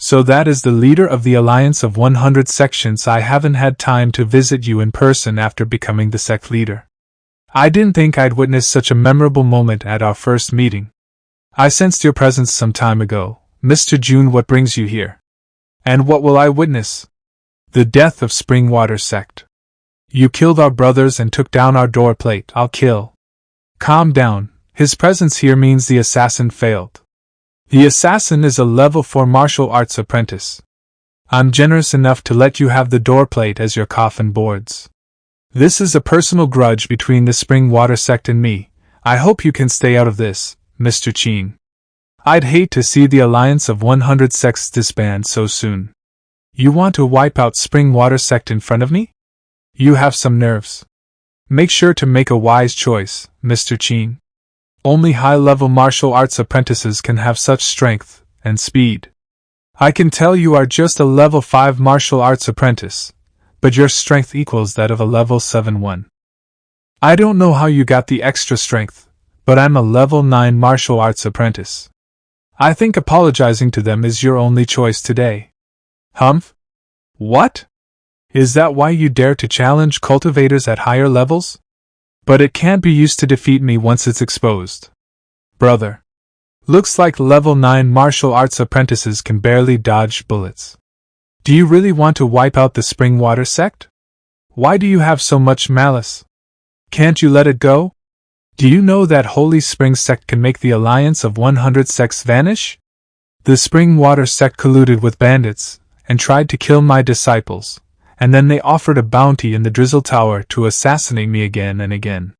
So that is the leader of the Alliance of 100 Sections. I haven't had time to visit you in person after becoming the sect leader. I didn't think I'd witness such a memorable moment at our first meeting. I sensed your presence some time ago. Mr. June, what brings you here? And what will I witness? The death of Springwater sect. You killed our brothers and took down our door plate. I'll kill. Calm down. His presence here means the assassin failed. The assassin is a level 4 martial arts apprentice. I'm generous enough to let you have the door plate as your coffin boards. This is a personal grudge between the Springwater sect and me. I hope you can stay out of this, Mr. Chin. I'd hate to see the Alliance of 100 Sects disband so soon. You want to wipe out Springwater sect in front of me? You have some nerves. Make sure to make a wise choice, Mr. Chin. Only high-level martial arts apprentices can have such strength and speed. I can tell you are just a level 5 martial arts apprentice, but your strength equals that of a level 7 one. I don't know how you got the extra strength, but I'm a level 9 martial arts apprentice. I think apologizing to them is your only choice today. Humph? What? Is that why you dare to challenge cultivators at higher levels? But it can't be used to defeat me once it's exposed. Brother. Looks like level 9 martial arts apprentices can barely dodge bullets. Do you really want to wipe out the Springwater sect? Why do you have so much malice? Can't you let it go? Do you know that Holy Spring sect can make the Alliance of 100 sects vanish? The Springwater sect colluded with bandits and tried to kill my disciples, and then they offered a bounty in the Drizzle Tower to assassinate me again and again.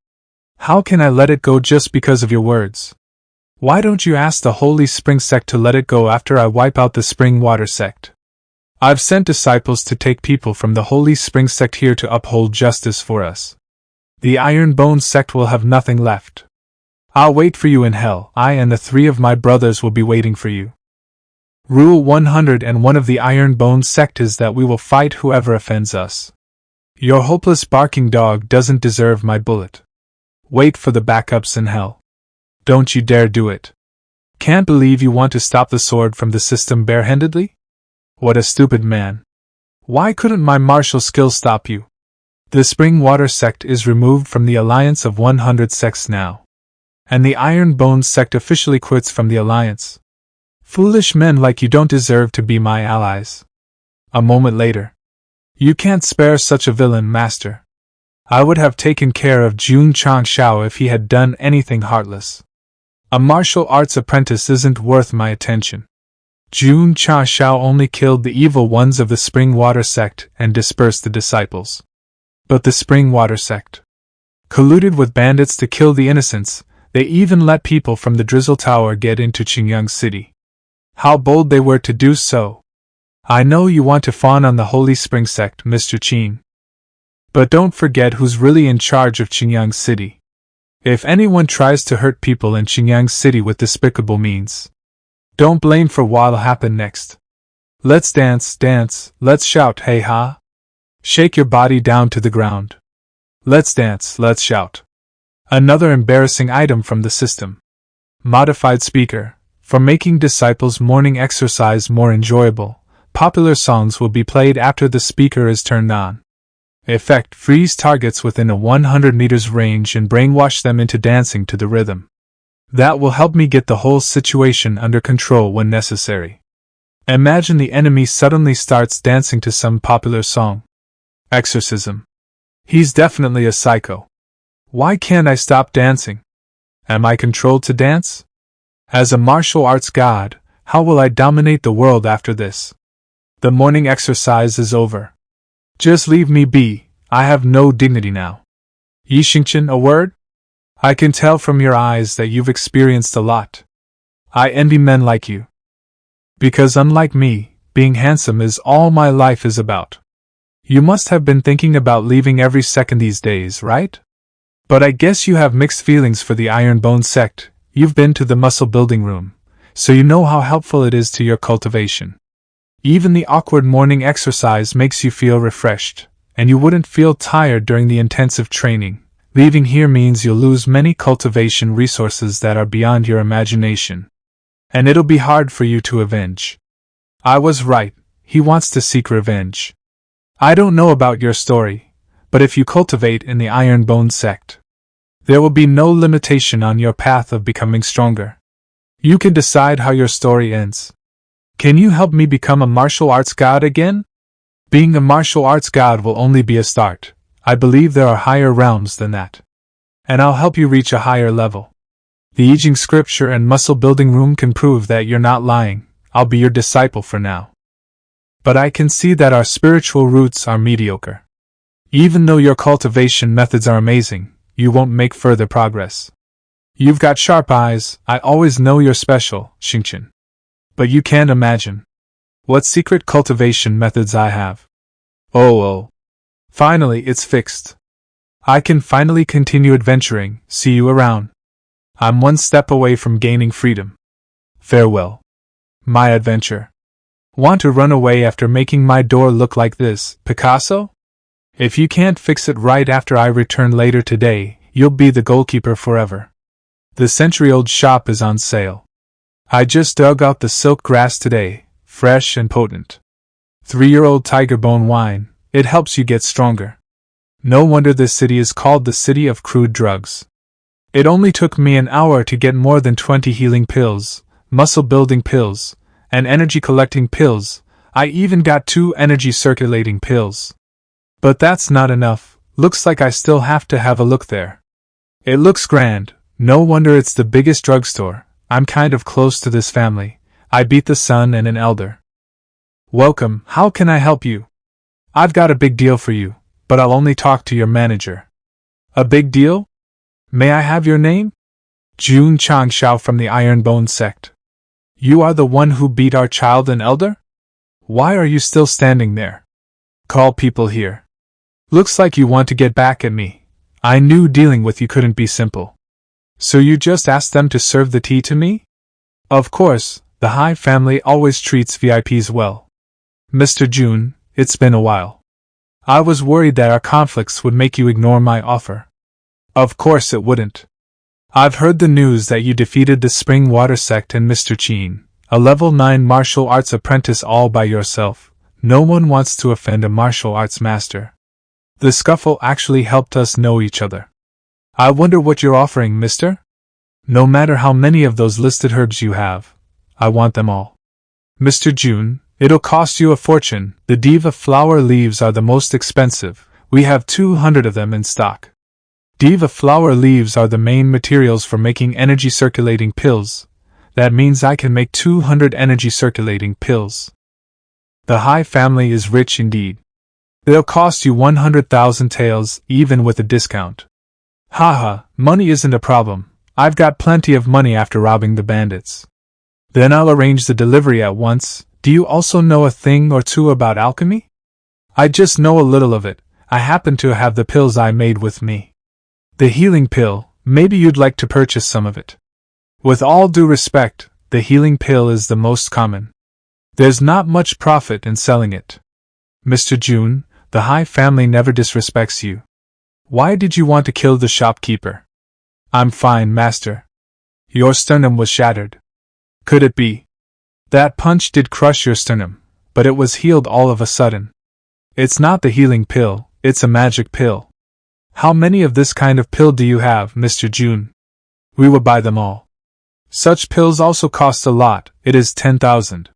How can I let it go just because of your words? Why don't you ask the Holy Spring sect to let it go after I wipe out the Springwater sect? I've sent disciples to take people from the Holy Spring sect here to uphold justice for us. The Iron Bone sect will have nothing left. I'll wait for you in hell. I and the 3 of my brothers will be waiting for you. Rule 101 of the Iron Bone sect is that we will fight whoever offends us. Your hopeless barking dog doesn't deserve my bullet. Wait for the backups in hell. Don't you dare do it. Can't believe you want to stop the sword from the system barehandedly? What a stupid man. Why couldn't my martial skills stop you? The Springwater sect is removed from the Alliance of 100 sects now. And the Iron Bone sect officially quits from the Alliance. Foolish men like you don't deserve to be my allies. A moment later. You can't spare such a villain, master. I would have taken care of Jun Changshao if he had done anything heartless. A martial arts apprentice isn't worth my attention. Jun Changshao only killed the evil ones of the Springwater sect and dispersed the disciples. But the Springwater sect colluded with bandits to kill the innocents. They even let people from the Drizzle Tower get into Qingyang City. How bold they were to do so. I know you want to fawn on the Holy Spring sect, Mr. Qin. But don't forget who's really in charge of Qingyang City. If anyone tries to hurt people in Qingyang City with despicable means, don't blame for what'll happen next. Let's dance, let's shout, hey ha. Shake your body down to the ground. Let's dance, let's shout. Another embarrassing item from the system. Modified speaker. For making disciples' morning exercise more enjoyable, popular songs will be played after the speaker is turned on. Effect: freeze targets within a 100 meters range and brainwash them into dancing to the rhythm. That will help me get the whole situation under control when necessary. Imagine the enemy suddenly starts dancing to some popular song. Exorcism. He's definitely a psycho. Why can't I stop dancing? Am I controlled to dance? As a martial arts god, how will I dominate the world after this? The morning exercise is over. Just leave me be, I have no dignity now. Yi Xingqian, a word? I can tell from your eyes that you've experienced a lot. I envy men like you. Because unlike me, being handsome is all my life is about. You must have been thinking about leaving every second these days, right? But I guess you have mixed feelings for the Iron Bone sect. You've been to the muscle building room, so you know how helpful it is to your cultivation. Even the awkward morning exercise makes you feel refreshed, and you wouldn't feel tired during the intensive training. Leaving here means you'll lose many cultivation resources that are beyond your imagination. And it'll be hard for you to avenge. I was right, he wants to seek revenge. I don't know about your story, but if you cultivate in the Ironbone sect, there will be no limitation on your path of becoming stronger. You can decide how your story ends. Can you help me become a martial arts god again? Being a martial arts god will only be a start. I believe there are higher realms than that. And I'll help you reach a higher level. The I Ching scripture and muscle building room can prove that you're not lying. I'll be your disciple for now. But I can see that our spiritual roots are mediocre. Even though your cultivation methods are amazing, you won't make further progress. You've got sharp eyes, I always know you're special, Xingqian. But you can't imagine what secret cultivation methods I have. Oh. Finally, it's fixed. I can finally continue adventuring. See you around. I'm one step away from gaining freedom. Farewell. My adventure. Want to run away after making my door look like this, Picasso? If you can't fix it right after I return later today, you'll be the goalkeeper forever. The century-old shop is on sale. I just dug out the silk grass today, fresh and potent. 3-year-old tiger bone wine, it helps you get stronger. No wonder this city is called the City of Crude Drugs. It only took me an hour to get more than 20 healing pills, muscle-building pills, and energy-collecting pills. I even got 2 energy-circulating pills. But that's not enough, looks like I still have to have a look there. It looks grand, no wonder it's the biggest drugstore. I'm kind of close to this family. I beat the son and an elder. Welcome, how can I help you? I've got a big deal for you, but I'll only talk to your manager. A big deal? May I have your name? Jun Changshao from the Ironbone sect. You are the one who beat our child and elder? Why are you still standing there? Call people here. Looks like you want to get back at me. I knew dealing with you couldn't be simple. So you just asked them to serve the tea to me? Of course, the Hai family always treats VIPs well. Mr. Jun, it's been a while. I was worried that our conflicts would make you ignore my offer. Of course it wouldn't. I've heard the news that you defeated the Spring Water sect and Mr. Qin, a level 9 martial arts apprentice all by yourself. No one wants to offend a martial arts master. The scuffle actually helped us know each other. I wonder what you're offering, mister? No matter how many of those listed herbs you have, I want them all. Mr. Jun, it'll cost you a fortune. The diva flower leaves are the most expensive. We have 200 of them in stock. Diva flower leaves are the main materials for making energy circulating pills. That means I can make 200 energy circulating pills. The Hai family is rich indeed. They'll cost you 100,000 taels, even with a discount. Haha, money isn't a problem. I've got plenty of money after robbing the bandits. Then I'll arrange the delivery at once. Do you also know a thing or two about alchemy? I just know a little of it. I happen to have the pills I made with me. The healing pill, maybe you'd like to purchase some of it. With all due respect, the healing pill is the most common. There's not much profit in selling it. Mr. Jun, the Hai family never disrespects you. Why did you want to kill the shopkeeper? I'm fine, master. Your sternum was shattered. Could it be? That punch did crush your sternum, but it was healed all of a sudden. It's not the healing pill, it's a magic pill. How many of this kind of pill do you have, Mr. Jun? We will buy them all. Such pills also cost a lot. It is 10,000.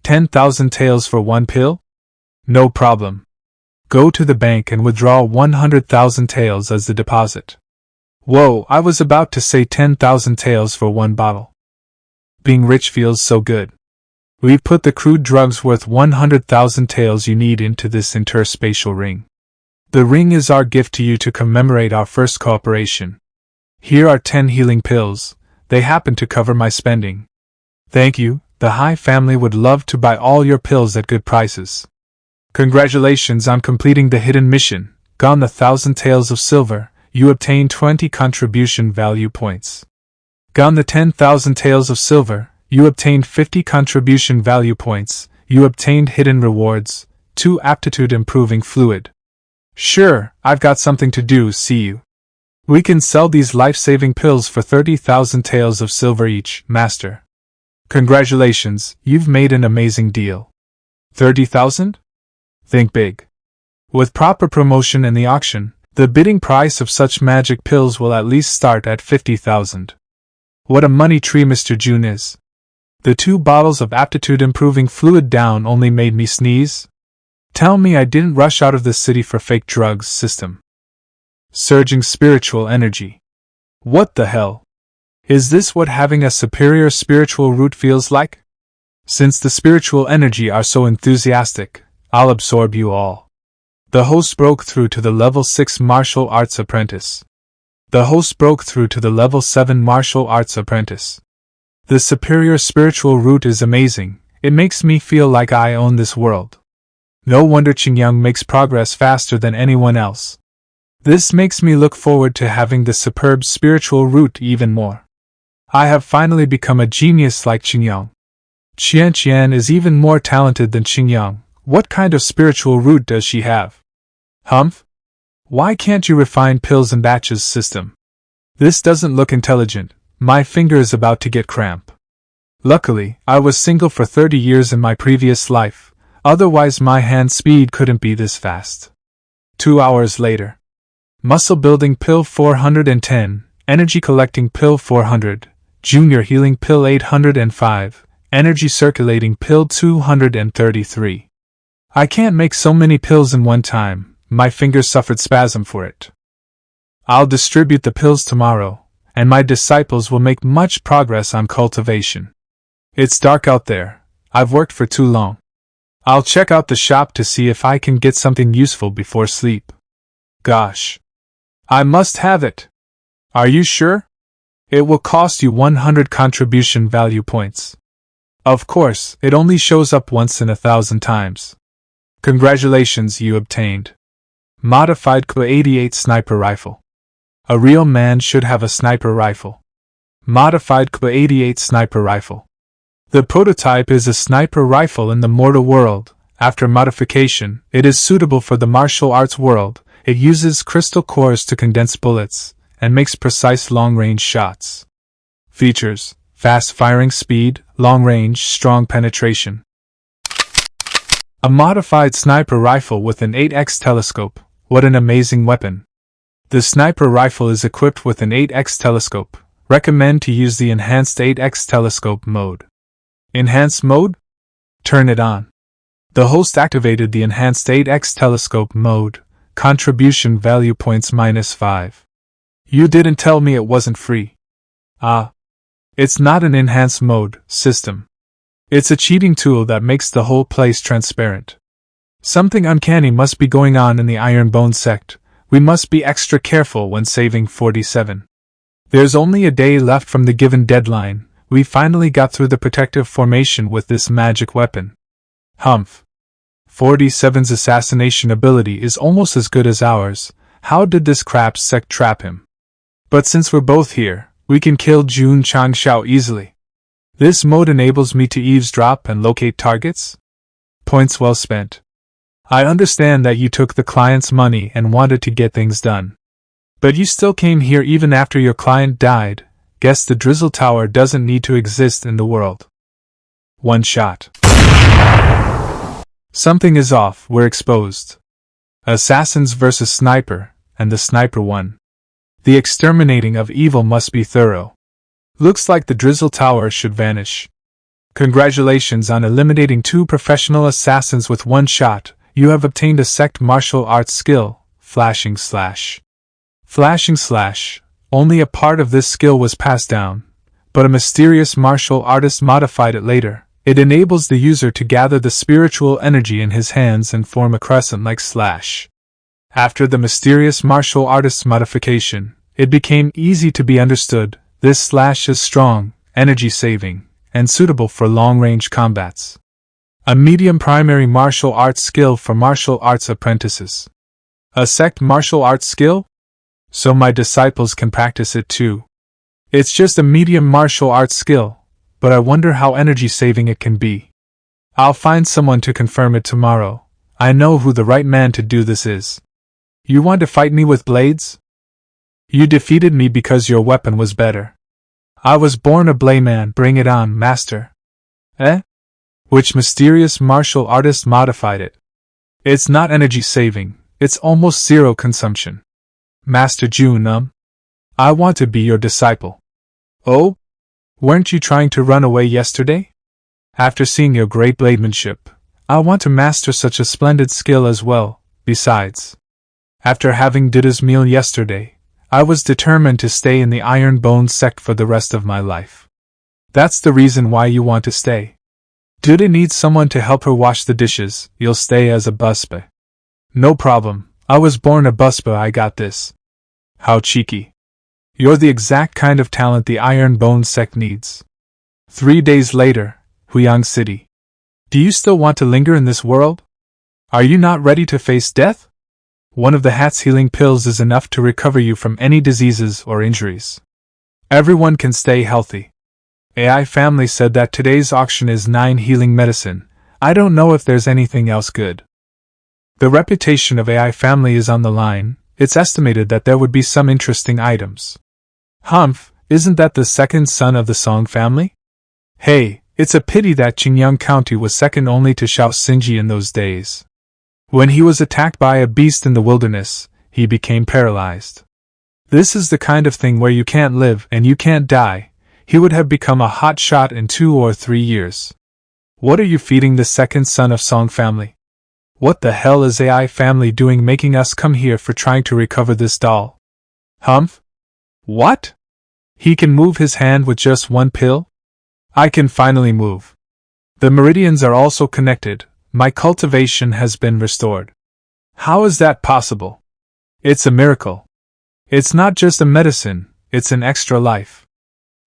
10,000 taels for one pill? No problem. Go to the bank and withdraw 100,000 taels as the deposit. Whoa, I was about to say 10,000 taels for one bottle. Being rich feels so good. We've put the crude drugs worth 100,000 taels you need into this interspatial ring. The ring is our gift to you to commemorate our first cooperation. Here are 10 healing pills. They happen to cover my spending. Thank you. The Hai family would love to buy all your pills at good prices. Congratulations on completing the hidden mission. Gone the 1,000 taels of silver, you obtain 20 contribution value points. Gone the 10,000 taels of silver, you obtained 50 contribution value points. You obtained hidden rewards, 2 aptitude improving fluid. Sure, I've got something to do, see you. We can sell these life-saving pills for 30,000 taels of silver each, master. Congratulations, you've made an amazing deal. 30,000? Think big. With proper promotion in the auction, the bidding price of such magic pills will at least start at 50,000. What a money tree Mr. June is. The 2 bottles of aptitude improving fluid down only made me sneeze. Tell me I didn't rush out of the city for fake drugs system. Surging spiritual energy. What the hell? Is this what having a superior spiritual root feels like? Since the spiritual energy are so enthusiastic, I'll absorb you all. The host broke through to the level 6 martial arts apprentice. The host broke through to the level 7 martial arts apprentice. The superior spiritual root is amazing, it makes me feel like I own this world. No wonder Qingyang makes progress faster than anyone else. This makes me look forward to having the superb spiritual root even more. I have finally become a genius like Qingyang. Qian is even more talented than Qingyang. What kind of spiritual root does she have? Humph? Why can't you refine pills and batches system? This doesn't look intelligent. My finger is about to get cramp. Luckily, I was single for 30 years in my previous life, otherwise my hand speed couldn't be this fast. 2 hours later. Muscle building pill 410, energy collecting pill 400, junior healing pill 805, energy circulating pill 233. I can't make so many pills in one time, my fingers suffered spasm for it. I'll distribute the pills tomorrow, and my disciples will make much progress on cultivation. It's dark out there, I've worked for too long. I'll check out the shop to see if I can get something useful before sleep. Gosh. I must have it. Are you sure? It will cost you 100 contribution value points. Of course, it only shows up once in 1,000 times. Congratulations, you obtained. Modified Kla-88 sniper rifle. A real man should have a sniper rifle. Modified Kla-88 sniper rifle. The prototype is a sniper rifle in the mortal world. After modification, it is suitable for the martial arts world. It uses crystal cores to condense bullets, and makes precise long-range shots. Features: fast firing speed, long range, strong penetration. A modified sniper rifle with an 8x telescope. What an amazing weapon. The sniper rifle is equipped with an 8x telescope. Recommend to use the enhanced 8x telescope mode. Enhanced mode? Turn it on. The host activated the enhanced 8x telescope mode. Contribution value points -5. You didn't tell me it wasn't free. Ah. It's not an enhanced mode system. It's a cheating tool that makes the whole place transparent. Something uncanny must be going on in the Ironbone sect. We must be extra careful when saving 47. There's only a day left from the given deadline. We finally got through the protective formation with this magic weapon. Humph. 47's assassination ability is almost as good as ours. How did this crap sect trap him? But since we're both here, we can kill Jun Changxiao easily. This mode enables me to eavesdrop and locate targets. Points well spent. I understand that you took the client's money and wanted to get things done. But you still came here even after your client died. Guess the Drizzle Tower doesn't need to exist in the world. One shot. Something is off, we're exposed. Assassins versus sniper, and the sniper won. The exterminating of evil must be thorough. Looks like the Drizzle Tower should vanish. Congratulations on eliminating 2 professional assassins with 1 shot. You have obtained a sect martial arts skill, Flashing Slash. Flashing Slash. Only a part of this skill was passed down, but a mysterious martial artist modified it later. It enables the user to gather the spiritual energy in his hands and form a crescent-like slash. After the mysterious martial artist's modification, it became easy to be understood. This slash is strong, energy-saving, and suitable for long-range combats. A medium primary martial arts skill for martial arts apprentices. A sect martial arts skill? So my disciples can practice it too. It's just a medium martial arts skill, but I wonder how energy-saving it can be. I'll find someone to confirm it tomorrow. I know who the right man to do this is. You want to fight me with blades? You defeated me because your weapon was better. I was born a blade man. Bring it on, master. Eh? Which mysterious martial artist modified it? It's not energy saving, it's almost zero consumption. Master Jun, I want to be your disciple. Oh? Weren't you trying to run away yesterday? After seeing your great blademanship, I want to master such a splendid skill as well. Besides, after having did his meal yesterday, I was determined to stay in the Iron Bone sect for the rest of my life. That's the reason why you want to stay. Duda needs someone to help her wash the dishes, you'll stay as a busboy. No problem, I was born a busboy, I got this. How cheeky. You're the exact kind of talent the Iron Bone sect needs. 3 days later, Huyang City. Do you still want to linger in this world? Are you not ready to face death? One of the hat's healing pills is enough to recover you from any diseases or injuries. Everyone can stay healthy. AI Family said that today's auction is 9 healing medicine. I don't know if there's anything else good. The reputation of AI Family is on the line. It's estimated that there would be some interesting items. Humph, isn't that the second son of the Song family? Hey, it's a pity that Qingyang County was second only to Shao Xinji in those days. When he was attacked by a beast in the wilderness, he became paralyzed. This is the kind of thing where you can't live and you can't die. He would have become a hot shot in 2 or 3 years. What are you feeding the second son of Song family? What the hell is AI Family doing making us come here for trying to recover this doll? Humph? What? He can move his hand with just 1 pill? I can finally move. The meridians are also connected. My cultivation has been restored. How is that possible? It's a miracle. It's not just a medicine, it's an extra life.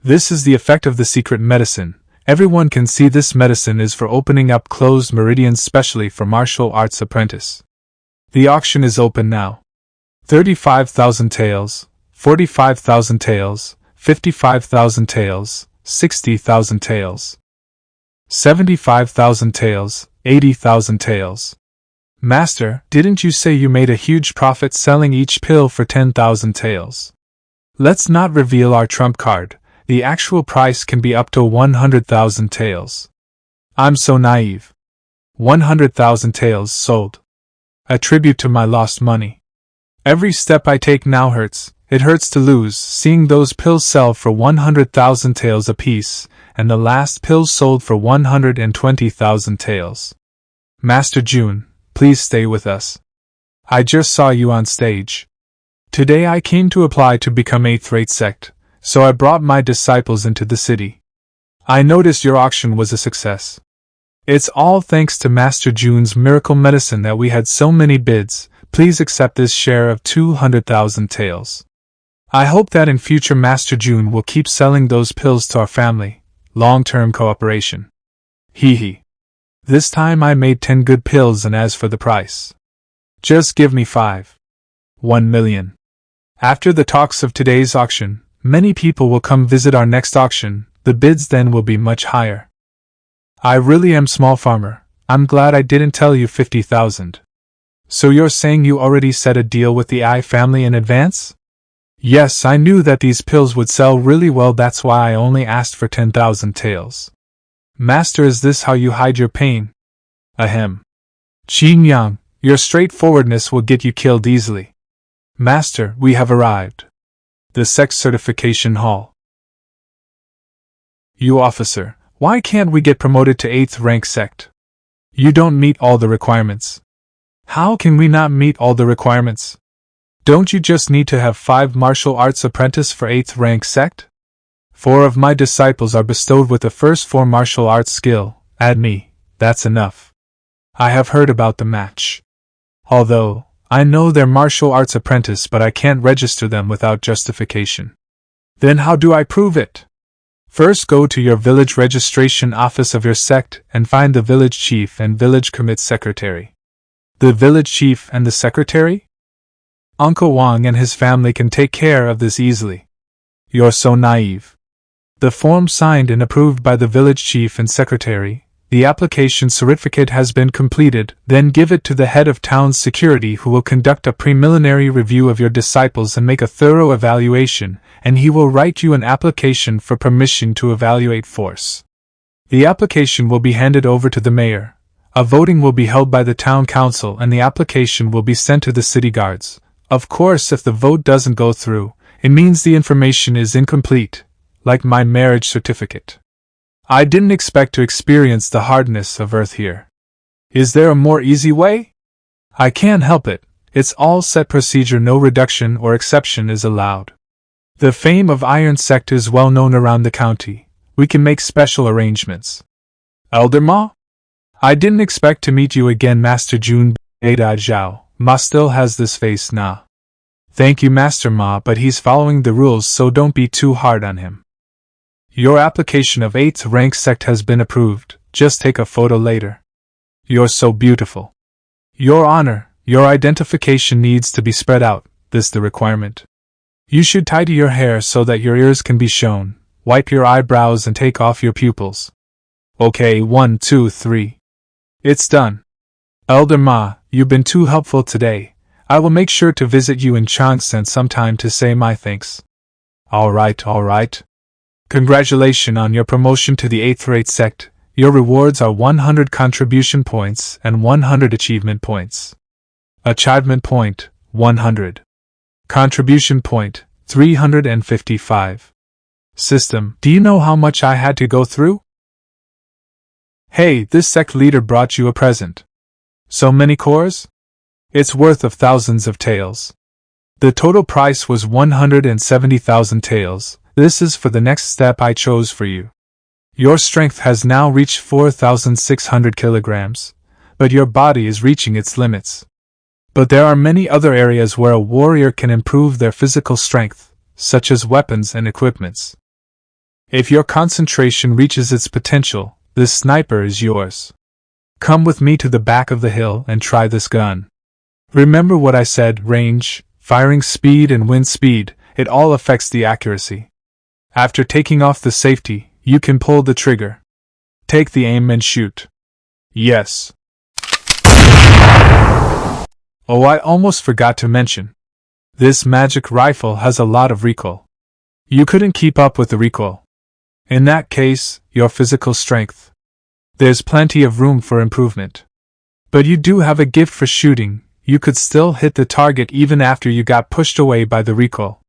This is the effect of the secret medicine. Everyone can see this medicine is for opening up closed meridians specially for martial arts apprentice. The auction is open now. 35,000 taels, 45,000 taels, 55,000 taels, 60,000 taels, 75,000 taels, 80,000 taels. Master, didn't you say you made a huge profit selling each pill for 10,000 taels? Let's not reveal our trump card. The actual price can be up to 100,000 taels. I'm so naive. 100,000 taels sold. A tribute to my lost money. Every step I take now hurts. It hurts to lose, seeing those pills sell for 100,000 taels apiece, and the last pills sold for 120,000 taels. Master Jun, please stay with us. I just saw you on stage. Today I came to apply to become 8th rate sect, so I brought my disciples into the city. I noticed your auction was a success. It's all thanks to Master Jun's miracle medicine that we had so many bids. Please accept this share of 200,000 taels. I hope that in future Master Jun will keep selling those pills to our family. Long-term cooperation. Hee hee. This time I made 10 good pills, and as for the price, just give me 5. 1 million. After the talks of today's auction, many people will come visit our next auction. The bids then will be much higher. I really am small farmer. I'm glad I didn't tell you 50,000. So you're saying you already set a deal with the I family in advance? Yes, I knew that these pills would sell really well, that's why I only asked for 10,000 taels. Master, is this how you hide your pain? Ahem. Qin Yang, your straightforwardness will get you killed easily. Master, we have arrived. The sect certification hall. You officer, why can't we get promoted to 8th rank sect? You don't meet all the requirements. How can we not meet all the requirements? Don't you just need to have 5 martial arts apprentice for 8th rank sect? 4 of my disciples are bestowed with the first 4 martial arts skill. Add me, that's enough. I have heard about the match. Although, I know they're martial arts apprentice, but I can't register them without justification. Then how do I prove it? First go to your village registration office of your sect and find the village chief and village commit secretary. The village chief and the secretary? Uncle Wang and his family can take care of this easily. You're so naive. The form signed and approved by the village chief and secretary. The application certificate has been completed, then give it to the head of town security, who will conduct a preliminary review of your disciples and make a thorough evaluation, and he will write you an application for permission to evaluate force. The application will be handed over to the mayor. A voting will be held by the town council and the application will be sent to the city guards. Of course, if the vote doesn't go through, it means the information is incomplete, like my marriage certificate. I didn't expect to experience the hardness of Earth here. Is there a more easy way? I can't help it. It's all set procedure, no reduction or exception is allowed. The fame of Iron Sect is well known around the county. We can make special arrangements. Elder Ma? I didn't expect to meet you again, Master Jun Beda Zhao. Ma still has this face, nah. Thank you, Master Ma, but he's following the rules, so don't be too hard on him. Your application of 8th rank sect has been approved. Just take a photo later. You're so beautiful. Your Honor, your identification needs to be spread out. This the requirement. You should tidy your hair so that your ears can be shown. Wipe your eyebrows and take off your pupils. Okay, 1, 2, 3. It's done. Elder Ma, you've been too helpful today. I will make sure to visit you in Changsan sometime to say my thanks. Alright. Congratulations on your promotion to the 8th rate sect. Your rewards are 100 contribution points and 100 achievement points. Achievement point, 100. Contribution point, 355. System, do you know how much I had to go through? Hey, this sect leader brought you a present. So many cores? It's worth of thousands of taels. The total price was 170,000 taels. This is for the next step I chose for you. Your strength has now reached 4,600 kilograms, but your body is reaching its limits. But there are many other areas where a warrior can improve their physical strength, such as weapons and equipments. If your concentration reaches its potential, this sniper is yours. Come with me to the back of the hill and try this gun. Remember what I said: range, firing speed and wind speed, it all affects the accuracy. After taking off the safety, you can pull the trigger. Take the aim and shoot. Yes. Oh, I almost forgot to mention. This magic rifle has a lot of recoil. You couldn't keep up with the recoil. In that case, your physical strength. There's plenty of room for improvement. But you do have a gift for shooting. You could still hit the target even after you got pushed away by the recoil.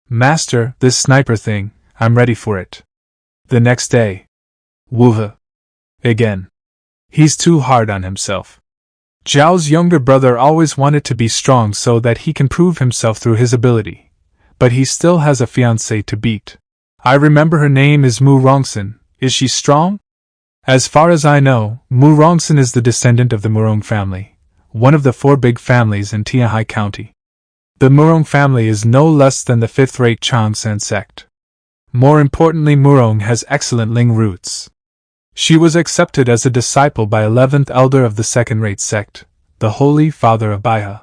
Master, this sniper thing, I'm ready for it. The next day. Wooha. Again. He's too hard on himself. Zhao's younger brother always wanted to be strong so that he can prove himself through his ability. But he still has a fiancée to beat. I remember her name is Mu Rongsun. Is she strong? As far as I know, Mu Rongsun is the descendant of the Murong family, one of the 4 big families in Tianhai County. The Murong family is no less than the 5th-rate Changsan sect. More importantly, Murong has excellent Ling roots. She was accepted as a disciple by 11th elder of the 2nd-rate sect, the Holy Father of Baiha.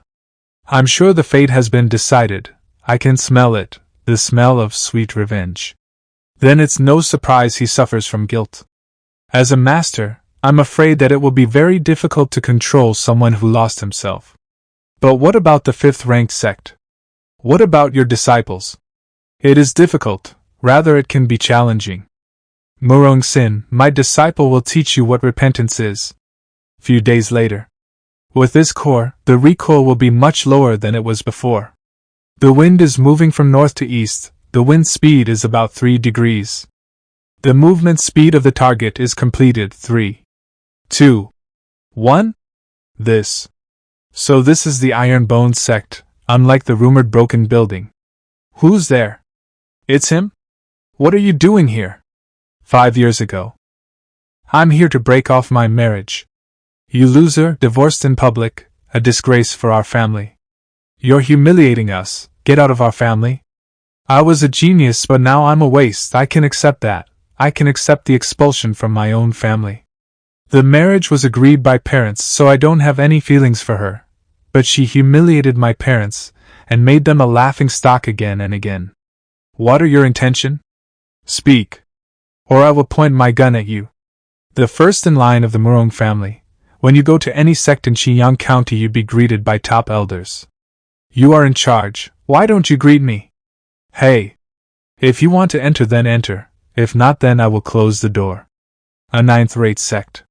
I'm sure the fate has been decided. I can smell it, the smell of sweet revenge. Then it's no surprise he suffers from guilt. As a master, I'm afraid that it will be very difficult to control someone who lost himself. But what about the 5th-ranked sect? What about your disciples? It is difficult, rather it can be challenging. Murong Sin, my disciple will teach you what repentance is. Few days later. With this core, the recoil will be much lower than it was before. The wind is moving from north to east. The wind speed is about 3 degrees. The movement speed of the target is completed. 3, 2, 1. This. So this is the Iron Bone sect, unlike the rumored broken building. Who's there? It's him? What are you doing here? 5 years ago. I'm here to break off my marriage. You loser, divorced in public, a disgrace for our family. You're humiliating us, get out of our family. I was a genius, but now I'm a waste. I can accept that. I can accept the expulsion from my own family. The marriage was agreed by parents, so I don't have any feelings for her. But she humiliated my parents, and made them a laughing stock again and again. What are your intention? Speak, or I will point my gun at you. The first in line of the Murong family. When you go to any sect in Xiyang County, you'd be greeted by top elders. You are in charge. Why don't you greet me? Hey! If you want to enter, then enter. If not, then I will close the door. A ninth-rate sect.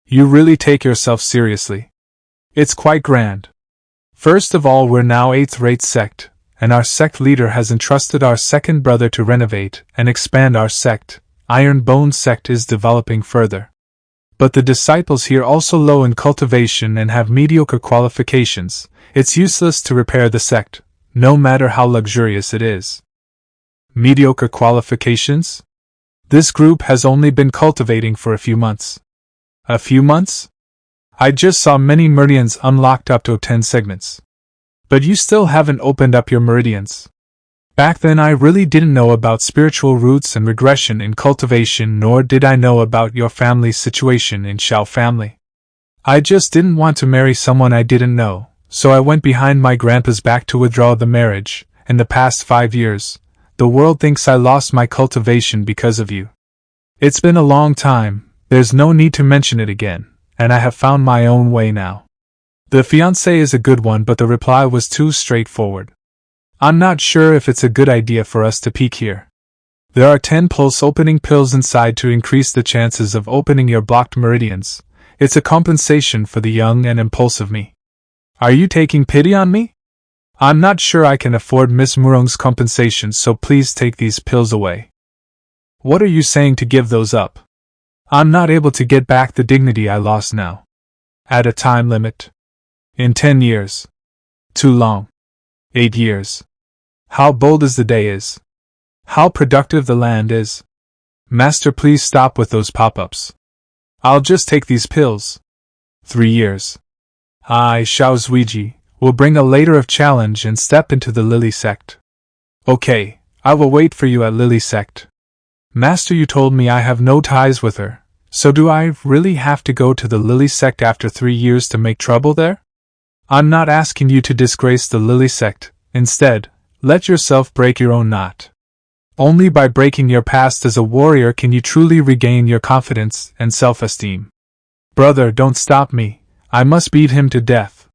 You really take yourself seriously. It's quite grand. First of all, we're now 8th-rate sect, and our sect leader has entrusted our second brother to renovate and expand our sect. Iron Bone sect is developing further. But the disciples here also low in cultivation and have mediocre qualifications. It's useless to repair the sect, no matter how luxurious it is. Mediocre qualifications? This group has only been cultivating for a few months. A few months? I just saw many meridians unlocked up to 10 segments. But you still haven't opened up your meridians. Back then I really didn't know about spiritual roots and regression in cultivation, nor did I know about your family's situation in Shao family. I just didn't want to marry someone I didn't know, so I went behind my grandpa's back to withdraw the marriage. In the past 5 years, the world thinks I lost my cultivation because of you. It's been a long time, there's no need to mention it again, and I have found my own way now. The fiancé is a good one, but the reply was too straightforward. I'm not sure if it's a good idea for us to peek here. There are 10 pulse opening pills inside to increase the chances of opening your blocked meridians. It's a compensation for the young and impulsive me. Are you taking pity on me? I'm not sure I can afford Miss Murung's compensation, so please take these pills away. What are you saying to give those up? I'm not able to get back the dignity I lost now. At a time limit. In 10 years. Too long. 8 years. How bold as the day is. How productive the land is. Master, please stop with those pop-ups. I'll just take these pills. 3 years. I, Xiao Zuiji, will bring a later of challenge and step into the Lily sect. Okay, I will wait for you at Lily sect. Master, you told me I have no ties with her, so do I really have to go to the Lily sect after 3 years to make trouble there? I'm not asking you to disgrace the Lily sect. Instead, let yourself break your own knot. Only by breaking your past as a warrior can you truly regain your confidence and self-esteem. Brother, don't stop me. I must beat him to death.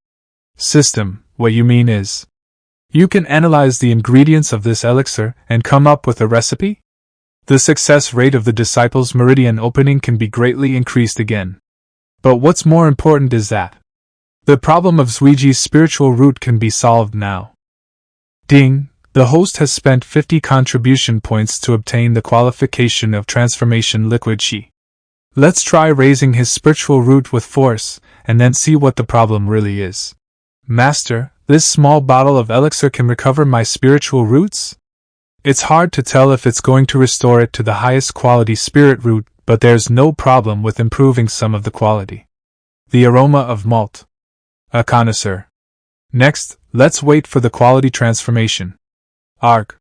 System, what you mean is, you can analyze the ingredients of this elixir and come up with a recipe? The success rate of the disciples' meridian opening can be greatly increased again. But what's more important is that the problem of Zuiji's spiritual root can be solved now. Ding! The host has spent 50 contribution points to obtain the qualification of transformation liquid Qi. Let's try raising his spiritual root with force, and then see what the problem really is. Master, this small bottle of elixir can recover my spiritual roots? It's hard to tell if it's going to restore it to the highest quality spirit root, but there's no problem with improving some of the quality. The aroma of malt. A connoisseur. Next, let's wait for the quality transformation. Arg.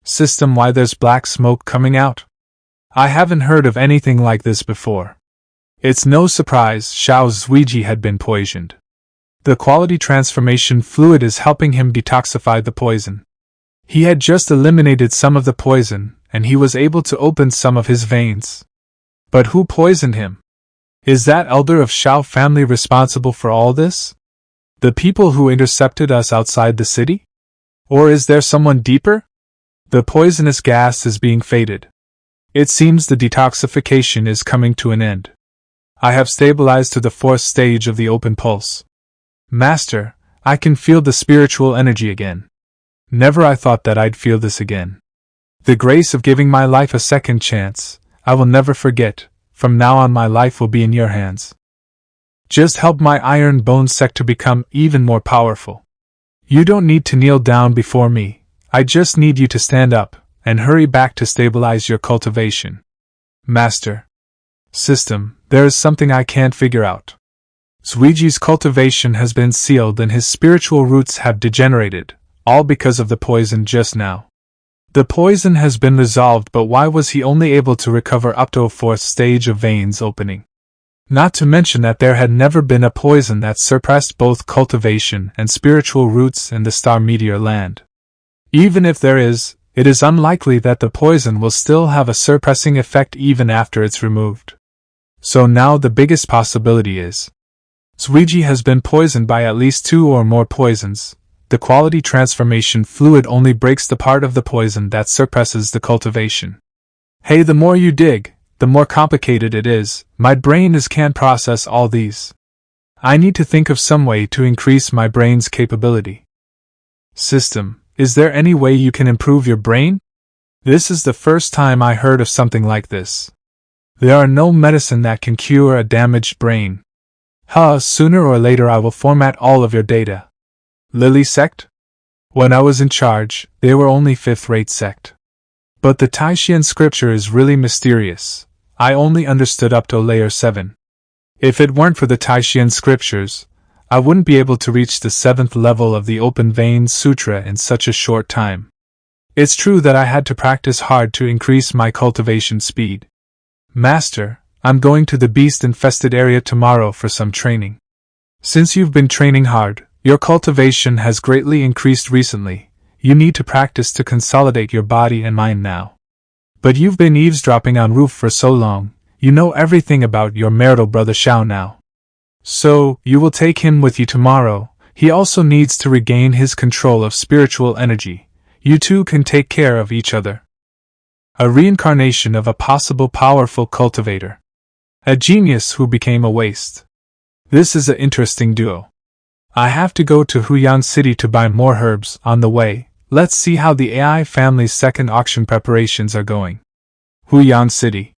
System, why there's black smoke coming out? I haven't heard of anything like this before. It's no surprise Xiao Zuiji had been poisoned. The quality transformation fluid is helping him detoxify the poison. He had just eliminated some of the poison, and he was able to open some of his veins. But who poisoned him? Is that elder of Xiao family responsible for all this? The people who intercepted us outside the city? Or is there someone deeper? The poisonous gas is being faded. It seems the detoxification is coming to an end. I have stabilized to the 4th stage of the open pulse. Master, I can feel the spiritual energy again. Never I thought that I'd feel this again. The grace of giving my life a second chance, I will never forget. From now on my life will be in your hands. Just help my Iron Bone sect to become even more powerful. You don't need to kneel down before me, I just need you to stand up, and hurry back to stabilize your cultivation. Master. System, there is something I can't figure out. Zuiji's cultivation has been sealed and his spiritual roots have degenerated, all because of the poison just now. The poison has been resolved, but why was he only able to recover up to a 4th stage of veins opening? Not to mention that there had never been a poison that surpassed both cultivation and spiritual roots in the Star Meteor land. Even if there is, it is unlikely that the poison will still have a suppressing effect even after it's removed. So now the biggest possibility is Zuiji has been poisoned by at least 2 or more poisons. The quality transformation fluid only breaks the part of the poison that suppresses the cultivation. Hey, the more you dig, the more complicated it is. My brain can't process all these. I need to think of some way to increase my brain's capability. System, is there any way you can improve your brain? This is the first time I heard of something like this. There are no medicine that can cure a damaged brain. Sooner or later I will format all of your data. Lily sect? When I was in charge, they were only 5th-rate sect. But the Taishan scripture is really mysterious. I only understood up to layer 7. If it weren't for the Taishan scriptures, I wouldn't be able to reach the 7th level of the Open Vein Sutra in such a short time. It's true that I had to practice hard to increase my cultivation speed. Master, I'm going to the beast-infested area tomorrow for some training. Since you've been training hard, your cultivation has greatly increased recently. You need to practice to consolidate your body and mind now. But you've been eavesdropping on Roof for so long, you know everything about your marital brother Xiao now. So, you will take him with you tomorrow. He also needs to regain his control of spiritual energy. You two can take care of each other. A reincarnation of a possible powerful cultivator. A genius who became a waste. This is an interesting duo. I have to go to Huyan City to buy more herbs. On the way, let's see how the AI family's second auction preparations are going. Huyan City.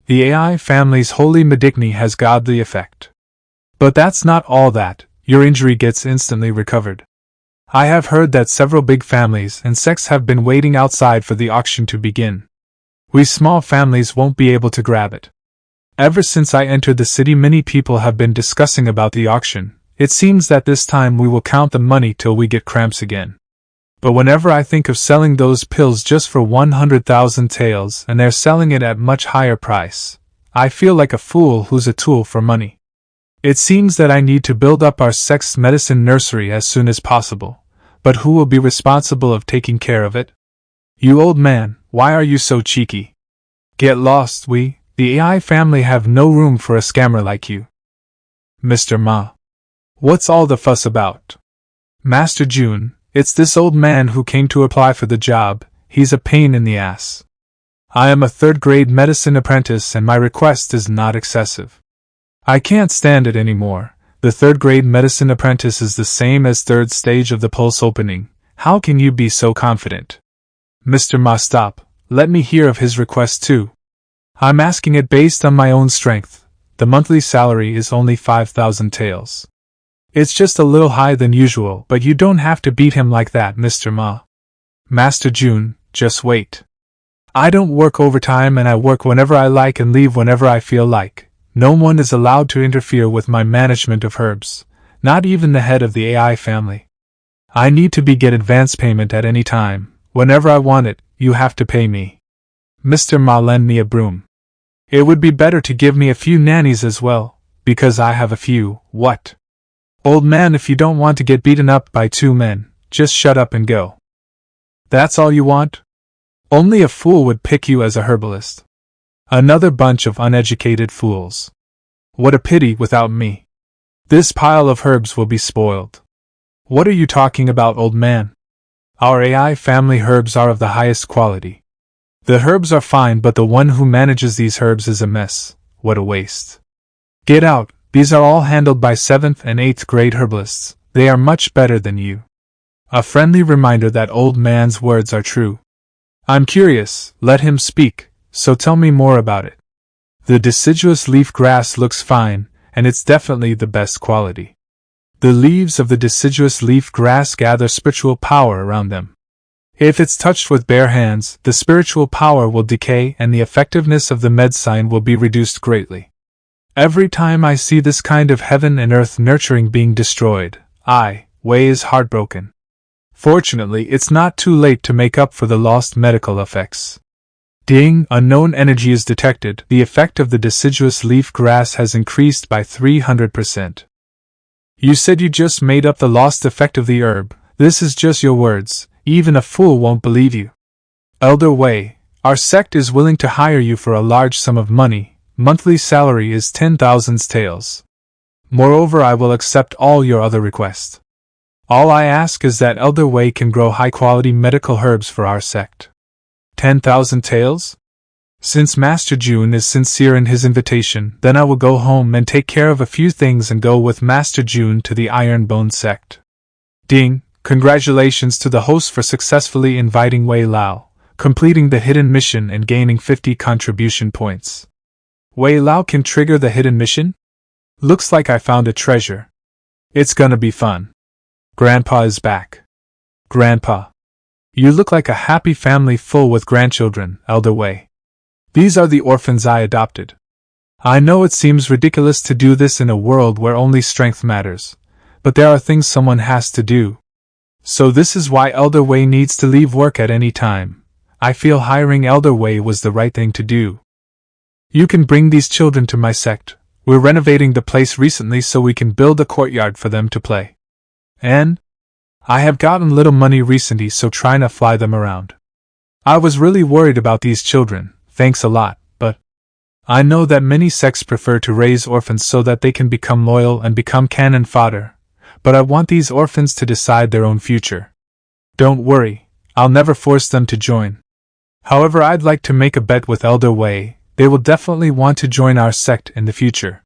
The AI family's holy medicni has godly effect. But that's not all that. Your injury gets instantly recovered. I have heard that several big families and sects have been waiting outside for the auction to begin. We small families won't be able to grab it. Ever since I entered the city, many people have been discussing about the auction. It seems that this time we will count the money till we get cramps again. But whenever I think of selling those pills just for 100,000 taels and they're selling it at much higher price, I feel like a fool who's a tool for money. It seems that I need to build up our sect's medicine nursery as soon as possible. But who will be responsible of taking care of it? You old man, why are you so cheeky? Get lost, the AI family have no room for a scammer like you. Mr. Ma. What's all the fuss about? Master June, it's this old man who came to apply for the job. He's a pain in the ass. I am a 3rd-grade medicine apprentice and my request is not excessive. I can't stand it anymore. The 3rd-grade medicine apprentice is the same as 3rd stage of the pulse opening. How can you be so confident? Mr. Ma, stop. Let me hear of his request too. I'm asking it based on my own strength. The monthly salary is only 5,000 taels. It's just a little higher than usual, but you don't have to beat him like that, Mr. Ma. Master June, just wait. I don't work overtime and I work whenever I like and leave whenever I feel like. No one is allowed to interfere with my management of herbs, not even the head of the AI family. I need to get advance payment at any time. Whenever I want it, you have to pay me. Mr. Ma, lend me a broom. It would be better to give me a few nannies as well, because I have a few. What? Old man, if you don't want to get beaten up by 2 men, just shut up and go. That's all you want? Only a fool would pick you as a herbalist. Another bunch of uneducated fools. What a pity without me. This pile of herbs will be spoiled. What are you talking about, old man? Our AI family herbs are of the highest quality. The herbs are fine, but the one who manages these herbs is a mess. What a waste. Get out. These are all handled by 7th and 8th grade herbalists. They are much better than you. A friendly reminder that old man's words are true. I'm curious, let him speak, so tell me more about it. The deciduous leaf grass looks fine, and it's definitely the best quality. The leaves of the deciduous leaf grass gather spiritual power around them. If it's touched with bare hands, the spiritual power will decay and the effectiveness of the medicine will be reduced greatly. Every time I see this kind of heaven and earth nurturing being destroyed, Wei is heartbroken. Fortunately, it's not too late to make up for the lost medical effects. Ding! Unknown energy is detected. The effect of the deciduous leaf grass has increased by 300%. You said you just made up the lost effect of the herb. This is just your words. Even a fool won't believe you. Elder Wei, our sect is willing to hire you for a large sum of money. Monthly salary is 10,000 taels. Moreover, I will accept all your other requests. All I ask is that Elder Wei can grow high-quality medical herbs for our sect. 10,000 taels? Since Master June is sincere in his invitation, then I will go home and take care of a few things and go with Master June to the Ironbone sect. Ding! Congratulations to the host for successfully inviting Wei Lao, completing the hidden mission and gaining 50 contribution points. Wei Lao can trigger the hidden mission? Looks like I found a treasure. It's gonna be fun. Grandpa is back. Grandpa. You look like a happy family full with grandchildren, Elder Wei. These are the orphans I adopted. I know it seems ridiculous to do this in a world where only strength matters, but there are things someone has to do. So this is why Elder Wei needs to leave work at any time. I feel hiring Elder Wei was the right thing to do. You can bring these children to my sect. We're renovating the place recently so we can build a courtyard for them to play. And I have gotten little money recently, so try to fly them around. I was really worried about these children, thanks a lot, but I know that many sects prefer to raise orphans so that they can become loyal and become cannon fodder, but I want these orphans to decide their own future. Don't worry, I'll never force them to join. However, I'd like to make a bet with Elder Wei. They will definitely want to join our sect in the future.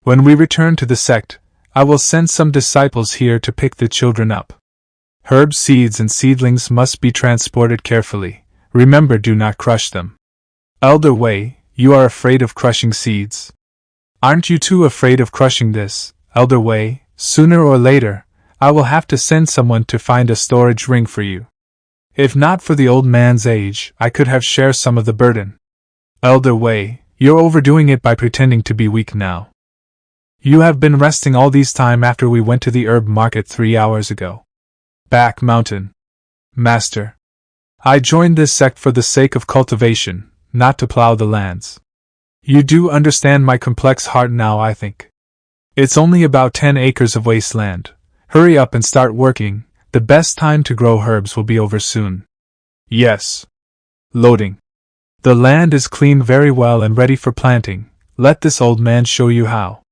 When we return to the sect, I will send some disciples here to pick the children up. Herb seeds and seedlings must be transported carefully. Remember, do not crush them. Elder Wei, you are afraid of crushing seeds. Aren't you too afraid of crushing this, Elder Wei? Sooner or later, I will have to send someone to find a storage ring for you. If not for the old man's age, I could have shared some of the burden. Elder Wei, you're overdoing it by pretending to be weak now. You have been resting all this time after we went to the herb market 3 hours ago. Back mountain. Master. I joined this sect for the sake of cultivation, not to plow the lands. You do understand my complex heart now, I think. It's only about 10 acres of wasteland. Hurry up and start working. The best time to grow herbs will be over soon. Yes. Loading. The land is cleaned very well and ready for planting. Let this old man show you how.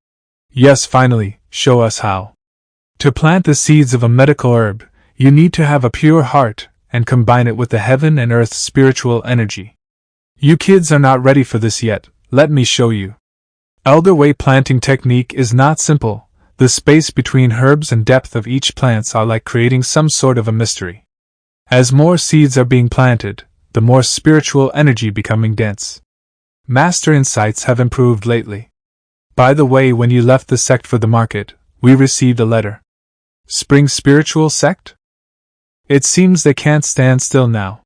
Yes, finally, show us how. To plant the seeds of a medical herb, you need to have a pure heart and combine it with the heaven and earth's spiritual energy. You kids are not ready for this yet. Let me show you. Elder Wei planting technique is not simple. The space between herbs and depth of each plants are like creating some sort of a mystery. As more seeds are being planted, the more spiritual energy becoming dense. Master insights have improved lately. By the way, when you left the sect for the market, we received a letter. Spring Spiritual Sect? It seems they can't stand still now.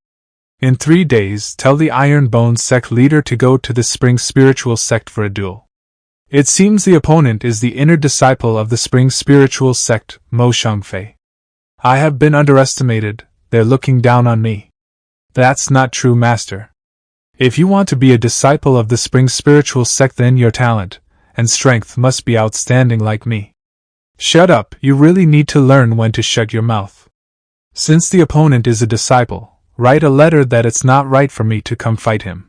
In 3 days, tell the Ironbone sect leader to go to the Spring Spiritual Sect for a duel. It seems the opponent is the inner disciple of the Spring Spiritual Sect, Mo Shangfei. I have been underestimated. They're looking down on me. That's not true, Master. If you want to be a disciple of the Spring Spiritual Sect, then your talent and strength must be outstanding like me. Shut up, you really need to learn when to shut your mouth. Since the opponent is a disciple, write a letter that it's not right for me to come fight him.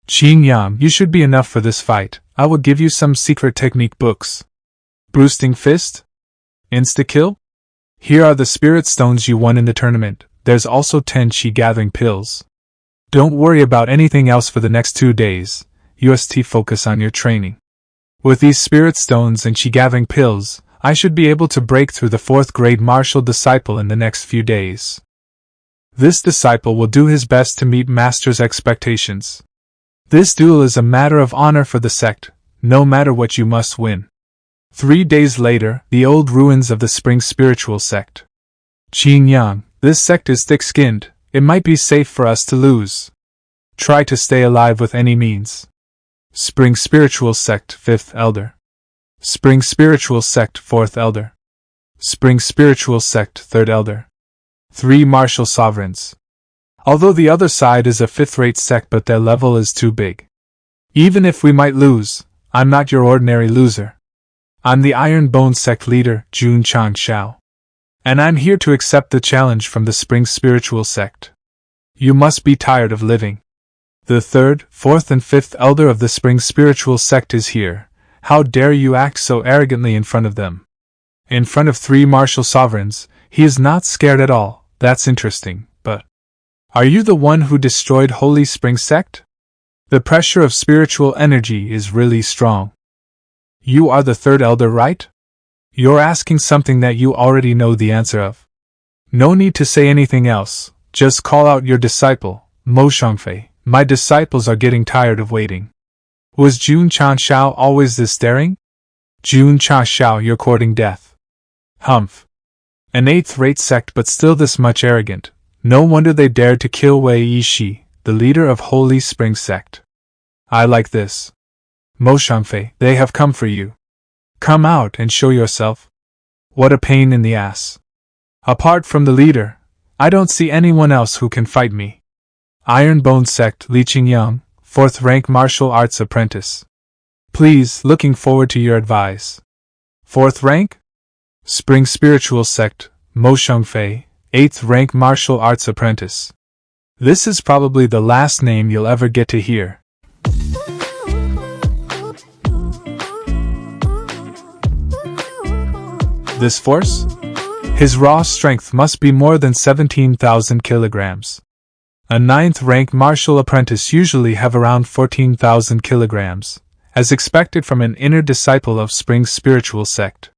Qing Yang, you should be enough for this fight. I will give you some secret technique books. Boosting Fist? Insta-kill? Here are the spirit stones you won in the tournament. There's also 10 chi gathering pills. Don't worry about anything else for the next 2 days. Focus on your training. With these spirit stones and chi gathering pills, I should be able to break through the 4th grade martial disciple in the next few days. This disciple will do his best to meet Master's expectations. This duel is a matter of honor for the sect. No matter what, you must win. 3 days later, the old ruins of the Spring Spiritual Sect. Qing Yang, this sect is thick-skinned. It might be safe for us to lose. Try to stay alive with any means. Spring Spiritual Sect, 5th Elder. Spring Spiritual Sect, 4th Elder. Spring Spiritual Sect, 3rd Elder. 3 Martial Sovereigns. Although the other side is a 5th-rate sect, but their level is too big. Even if we might lose, I'm not your ordinary loser. I'm the Ironbone sect leader, Jun Changshao. And I'm here to accept the challenge from the Spring Spiritual Sect. You must be tired of living. The 3rd, 4th and 5th Elder of the Spring Spiritual Sect is here. How dare you act so arrogantly in front of them? In front of 3 martial sovereigns, he is not scared at all. That's interesting, but... Are you the one who destroyed Holy Spring Sect? The pressure of spiritual energy is really strong. You are the third elder, right? You're asking something that you already know the answer of. No need to say anything else, just call out your disciple, Mo Shangfei. My disciples are getting tired of waiting. Was Jun Chan Shao always this daring? Jun Chan Shao, you're courting death. Humph. An 8th-rate sect but still this much arrogant. No wonder they dared to kill Wei Yishi, the leader of Holy Spring sect. I like this. Mo Shangfei, they have come for you. Come out and show yourself. What a pain in the ass. Apart from the leader, I don't see anyone else who can fight me. Ironbone sect, Li Qingyang, 4th rank martial arts apprentice. Please, looking forward to your advice. 4th rank? Spring spiritual sect, Mo Shangfei, 8th rank martial arts apprentice. This is probably the last name you'll ever get to hear. This force? His raw strength must be more than 17,000 kilograms. A 9th rank martial apprentice usually have around 14,000 kilograms, as expected from an inner disciple of Spring's spiritual sect.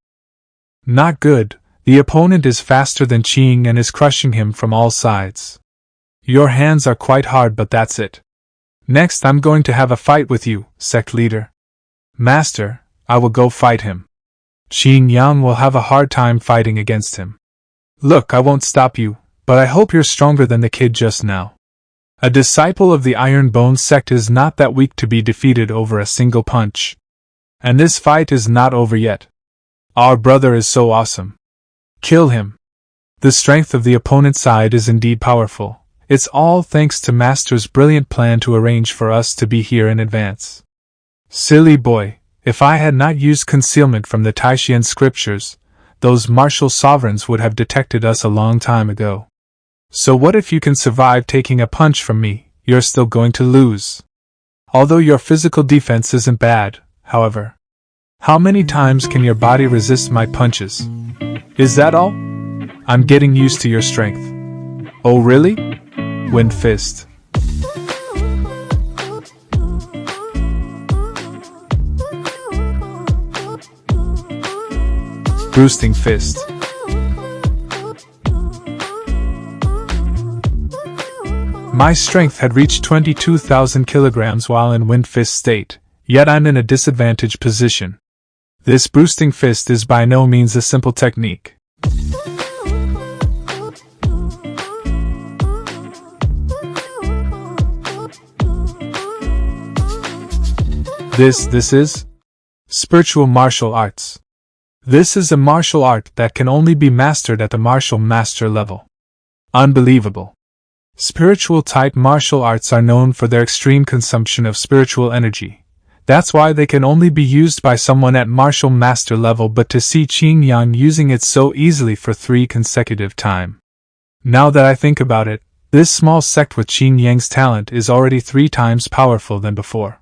Not good, the opponent is faster than Qing and is crushing him from all sides. Your hands are quite hard, but that's it. Next I'm going to have a fight with you, sect leader. Master, I will go fight him. Qing Yang will have a hard time fighting against him. Look, I won't stop you, but I hope you're stronger than the kid just now. A disciple of the Iron Bone sect is not that weak to be defeated over a single punch. And this fight is not over yet. Our brother is so awesome. Kill him. The strength of the opponent's side is indeed powerful. It's all thanks to Master's brilliant plan to arrange for us to be here in advance. Silly boy, if I had not used concealment from the Taishian scriptures, those martial sovereigns would have detected us a long time ago. So what if you can survive taking a punch from me? You're still going to lose. Although your physical defense isn't bad, however. How many times can your body resist my punches? Is that all? I'm getting used to your strength. Oh really? Wind fist. Boosting fist. My strength had reached 22,000 kilograms while in wind fist state, yet I'm in a disadvantaged position. This boosting fist is by no means a simple technique. This is spiritual martial arts. This is a martial art that can only be mastered at the martial master level. Unbelievable. Spiritual type martial arts are known for their extreme consumption of spiritual energy. That's why they can only be used by someone at martial master level, but to see Qing Yang using it so easily for 3 consecutive times. Now that I think about it, this small sect with Qing Yang's talent is already 3 times powerful than before.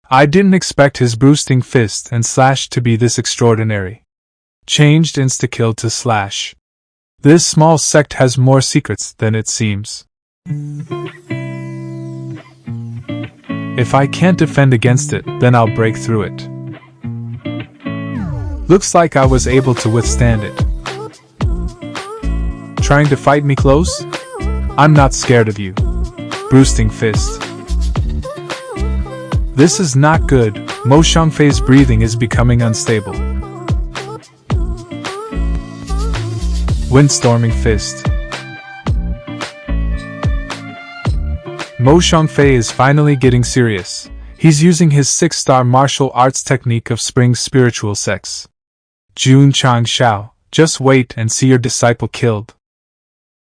I didn't expect his boosting fist and slash to be this extraordinary. Changed insta-kill to slash. This small sect has more secrets than it seems. If I can't defend against it, then I'll break through it. Looks like I was able to withstand it. Trying to fight me close? I'm not scared of you. Boosting fist. This is not good. Mo Shangfei's breathing is becoming unstable. Windstorming fist. Mo Shangfei is finally getting serious. He's using his 6-star martial arts technique of Spring's spiritual sects. Jun Chang Shao, just wait and see your disciple killed.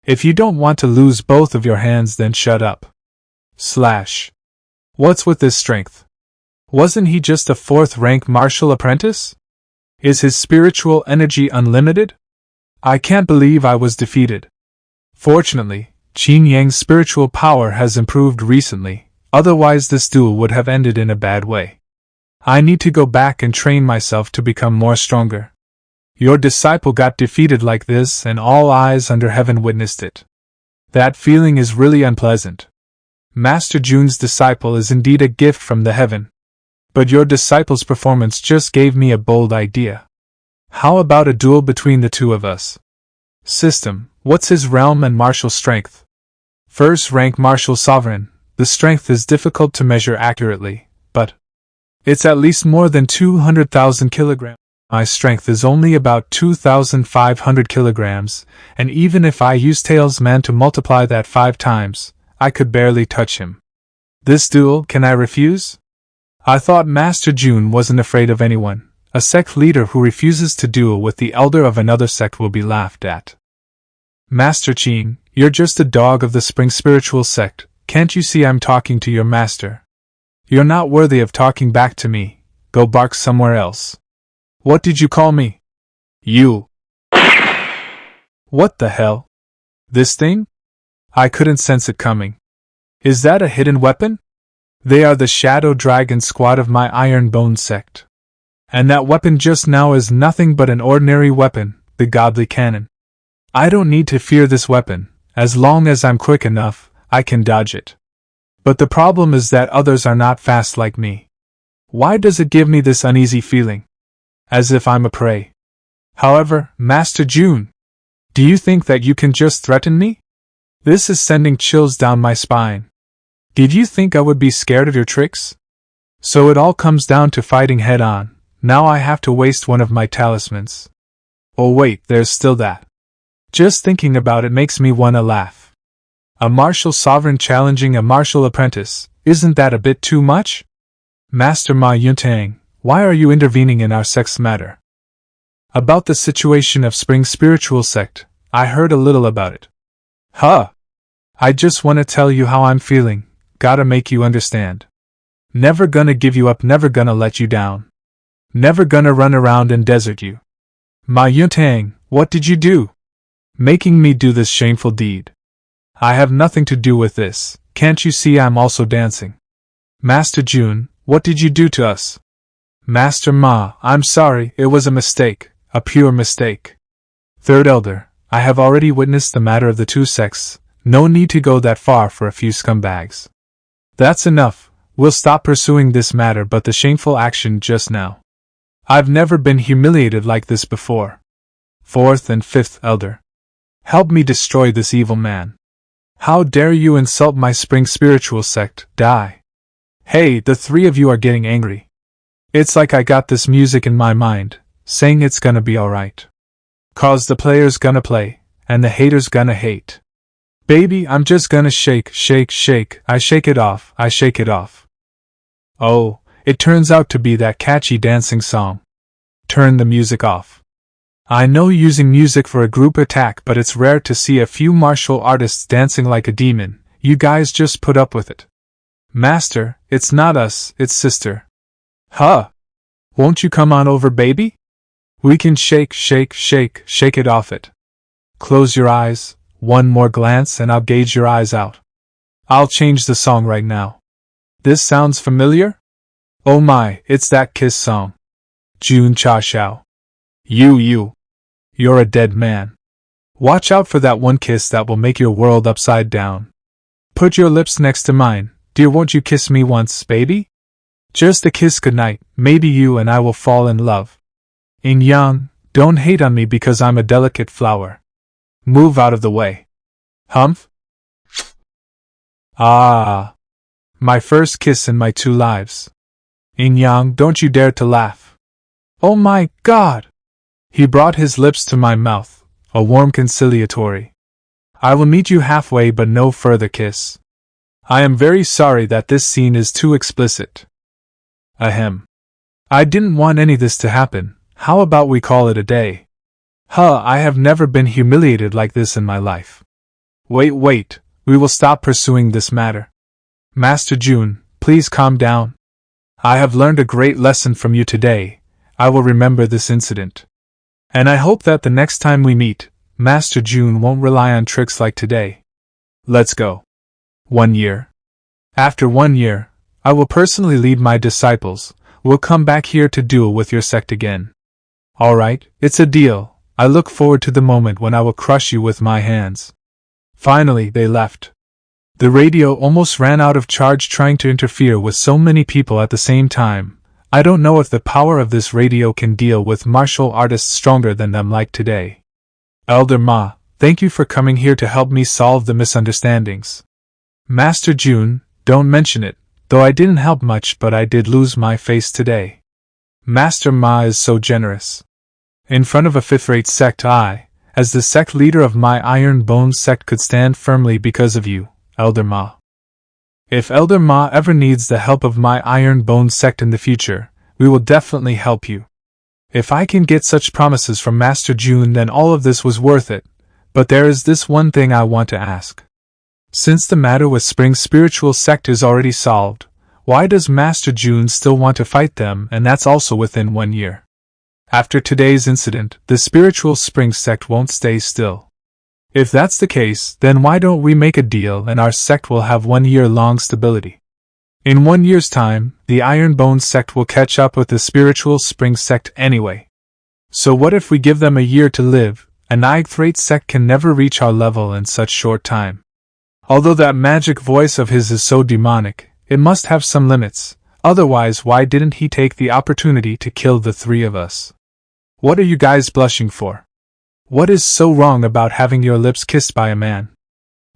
If you don't want to lose both of your hands, then shut up. Slash. What's with this strength? Wasn't he just a 4th rank martial apprentice? Is his spiritual energy unlimited? I can't believe I was defeated. Fortunately, Qing Yang's spiritual power has improved recently, otherwise this duel would have ended in a bad way. I need to go back and train myself to become more stronger. Your disciple got defeated like this and all eyes under heaven witnessed it. That feeling is really unpleasant. Master June's disciple is indeed a gift from the heaven. But your disciple's performance just gave me a bold idea. How about a duel between the two of us? System, what's his realm and martial strength? First rank martial sovereign. The strength is difficult to measure accurately, but it's at least more than 200,000 kilograms. My strength is only about 2,500 kilograms, and even if I use Tailsman to multiply that 5 times, I could barely touch him. This duel, can I refuse? I thought Master June wasn't afraid of anyone. A sect leader who refuses to duel with the elder of another sect will be laughed at. Master Jin, you're just a dog of the spring spiritual sect. Can't you see I'm talking to your master? You're not worthy of talking back to me. Go bark somewhere else. What did you call me? You. What the hell? This thing? I couldn't sense it coming. Is that a hidden weapon? They are the Shadow Dragon Squad of my Ironbone sect. And that weapon just now is nothing but an ordinary weapon, the godly cannon. I don't need to fear this weapon. As long as I'm quick enough, I can dodge it. But the problem is that others are not fast like me. Why does it give me this uneasy feeling? As if I'm a prey. However, Master June, do you think that you can just threaten me? This is sending chills down my spine. Did you think I would be scared of your tricks? So it all comes down to fighting head-on. Now I have to waste one of my talismans. Oh wait, there's still that. Just thinking about it makes me wanna laugh. A martial sovereign challenging a martial apprentice, isn't that a bit too much? Master Ma Yuntang, why are you intervening in our sect's matter? About the situation of Spring Spiritual Sect, I heard a little about it. Huh! I just wanna tell you how I'm feeling, gotta make you understand. Never gonna give you up, never gonna let you down. Never gonna run around and desert you. Ma Yuntang, what did you do? Making me do this shameful deed. I have nothing to do with this, can't you see I'm also dancing? Master June, what did you do to us? Master Ma, I'm sorry, it was a mistake, a pure mistake. Third Elder, I have already witnessed the matter of the two sects, no need to go that far for a few scumbags. That's enough, we'll stop pursuing this matter but the shameful action just now. I've never been humiliated like this before. Fourth and Fifth Elder, help me destroy this evil man. How dare you insult my Spring Spiritual Sect, die. Hey, the three of you are getting angry. It's like I got this music in my mind, saying it's gonna be alright. 'Cause the player's gonna play, and the hater's gonna hate. Baby, I'm just gonna shake, shake, shake, I shake it off, I shake it off. Oh, it turns out to be that catchy dancing song. Turn the music off. I know using music for a group attack, but it's rare to see a few martial artists dancing like a demon. You guys just put up with it. Master, it's not us, it's sister. Huh? Won't you come on over, baby? We can shake, shake, shake, shake it off it. Close your eyes, one more glance and I'll gauge your eyes out. I'll change the song right now. This sounds familiar? Oh my, it's that Kiss song. June Cha Xiao. You're a dead man. Watch out for that one kiss that will make your world upside down. Put your lips next to mine, dear, won't you kiss me once, baby? Just a kiss goodnight, maybe you and I will fall in love. Yin Yang, don't hate on me because I'm a delicate flower. Move out of the way. Humph? Ah! My first kiss in my 2 lives. Yin Yang, don't you dare to laugh. Oh my God! He brought his lips to my mouth, a warm conciliatory. I will meet you halfway but no further kiss. I am very sorry that this scene is too explicit. Ahem. I didn't want any of this to happen, how about we call it a day? Huh, I have never been humiliated like this in my life. Wait, we will stop pursuing this matter. Master June, please calm down. I have learned a great lesson from you today, I will remember this incident. And I hope that the next time we meet, Master June won't rely on tricks like today. Let's go. 1 year. After 1 year, I will personally lead my disciples. We'll come back here to duel with your sect again. Alright, it's a deal. I look forward to the moment when I will crush you with my hands. Finally, they left. The radio almost ran out of charge trying to interfere with so many people at the same time. I don't know if the power of this radio can deal with martial artists stronger than them like today. Elder Ma, thank you for coming here to help me solve the misunderstandings. Master June, don't mention it, though I didn't help much but I did lose my face today. Master Ma is so generous. In front of a fifth-rate sect I, as the sect leader of my Iron Bones sect, could stand firmly because of you, Elder Ma. If Elder Ma ever needs the help of my Iron Bones sect in the future, we will definitely help you. If I can get such promises from Master June, then all of this was worth it, but there is this one thing I want to ask. Since the matter with Spring's spiritual sect is already solved, why does Master June still want to fight them, and that's also within 1 year? After today's incident, the spiritual Spring sect won't stay still. If that's the case, then why don't we make a deal and our sect will have 1 year long stability? In 1 year's time, the Iron Bones sect will catch up with the spiritual Spring sect anyway. So what if we give them a year to live? An ninth-rate sect can never reach our level in such short time. Although that magic voice of his is so demonic, it must have some limits, otherwise why didn't he take the opportunity to kill the 3 of us? What are you guys blushing for? What is so wrong about having your lips kissed by a man?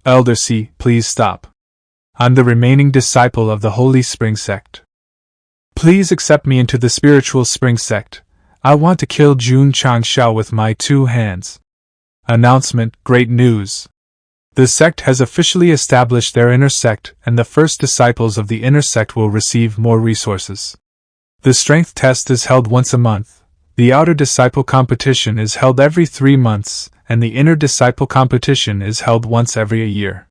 Elder C, please stop. I'm the remaining disciple of the Holy Spring sect. Please accept me into the spiritual Spring sect. I want to kill Jun Changxiao with my 2 hands. Announcement, great news. The sect has officially established their inner sect, and the first disciples of the inner sect will receive more resources. The strength test is held once a month. The outer disciple competition is held every 3 months, and the inner disciple competition is held once every a year.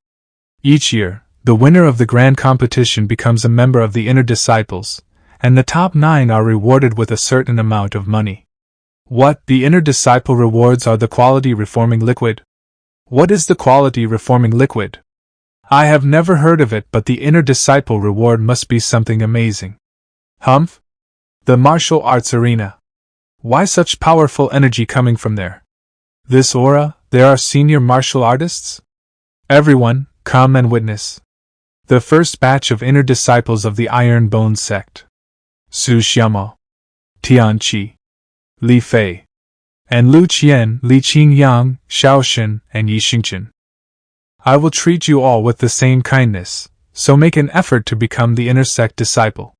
Each year, the winner of the grand competition becomes a member of the inner disciples, and the top 9 are rewarded with a certain amount of money. What? The inner disciple rewards are the quality reforming liquid? What is the quality reforming liquid? I have never heard of it, but the inner disciple reward must be something amazing. Humph? The martial arts arena. Why such powerful energy coming from there? This aura, there are senior martial artists? Everyone, come and witness. The first batch of inner disciples of the Iron Bones sect. Su Xiamo, Tian Qi, Li Fei, and Lu Qian, Li Qingyang, Shaoxin, and Yi Xingqian. I will treat you all with the same kindness, so make an effort to become the inner sect disciple.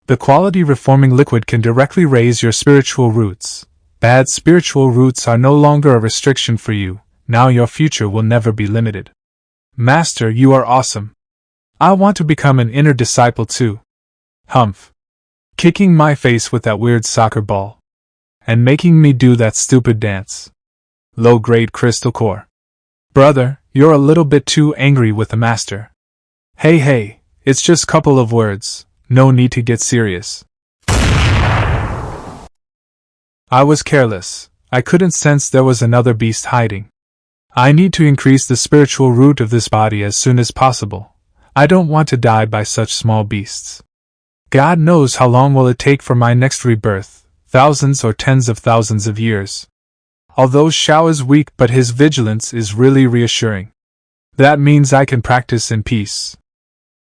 The quality reforming liquid can directly raise your spiritual roots. Bad spiritual roots are no longer a restriction for you, now your future will never be limited. Master, you are awesome. I want to become an inner disciple too. Humph. Kicking my face with that weird soccer ball. And making me do that stupid dance. Low-grade crystal core. Brother, you're a little bit too angry with the master. Hey, it's just couple of words. No need to get serious. I was careless. I couldn't sense there was another beast hiding. I need to increase the spiritual root of this body as soon as possible. I don't want to die by such small beasts. God knows how long will it take for my next rebirth, thousands or tens of thousands of years. Although Xiao is weak, but his vigilance is really reassuring. That means I can practice in peace.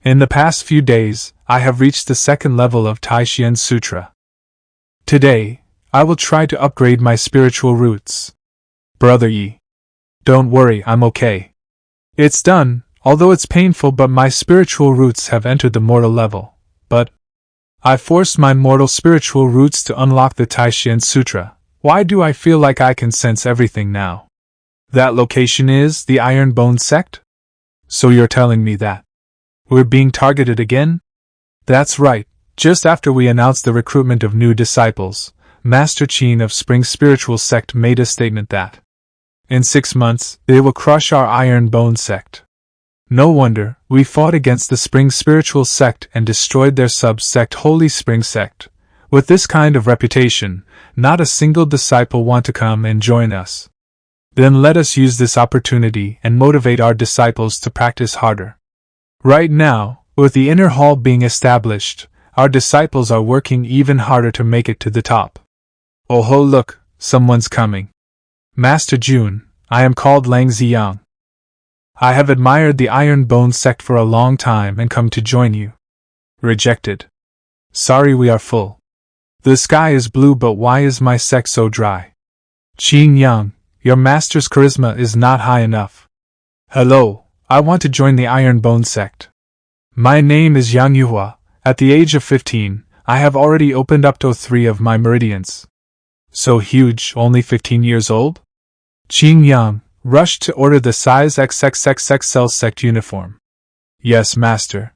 In the past few days, I have reached the 2nd level of Taishian Sutra. Today, I will try to upgrade my spiritual roots. Brother Yi. Don't worry, I'm okay. It's done, although it's painful, but my spiritual roots have entered the mortal level. But I forced my mortal spiritual roots to unlock the Taishian Sutra. Why do I feel like I can sense everything now? That location is the Iron Bones sect? So you're telling me that we're being targeted again? That's right. Just after we announced the recruitment of new disciples, Master Qin of Spring's spiritual sect made a statement that in 6 months, they will crush our Iron Bones sect. No wonder, we fought against the Spring spiritual sect and destroyed their sub-sect Holy Spring sect. With this kind of reputation, not a single disciple want to come and join us. Then let us use this opportunity and motivate our disciples to practice harder. Right now, with the inner hall being established, our disciples are working even harder to make it to the top. Oh ho, look, someone's coming. Master June, I am called Lang Ziyang. I have admired the Iron Bone sect for a long time and come to join you. Rejected. Sorry, we are full. The sky is blue, but why is my sect so dry? Qing Yang, your master's charisma is not high enough. Hello, I want to join the Iron Bone sect. My name is Yang Yuhua. At the age of 15, I have already opened up to 3 of my meridians. So huge, only 15 years old? Qing Yang rushed to order the size XXXXL sect uniform. Yes, master.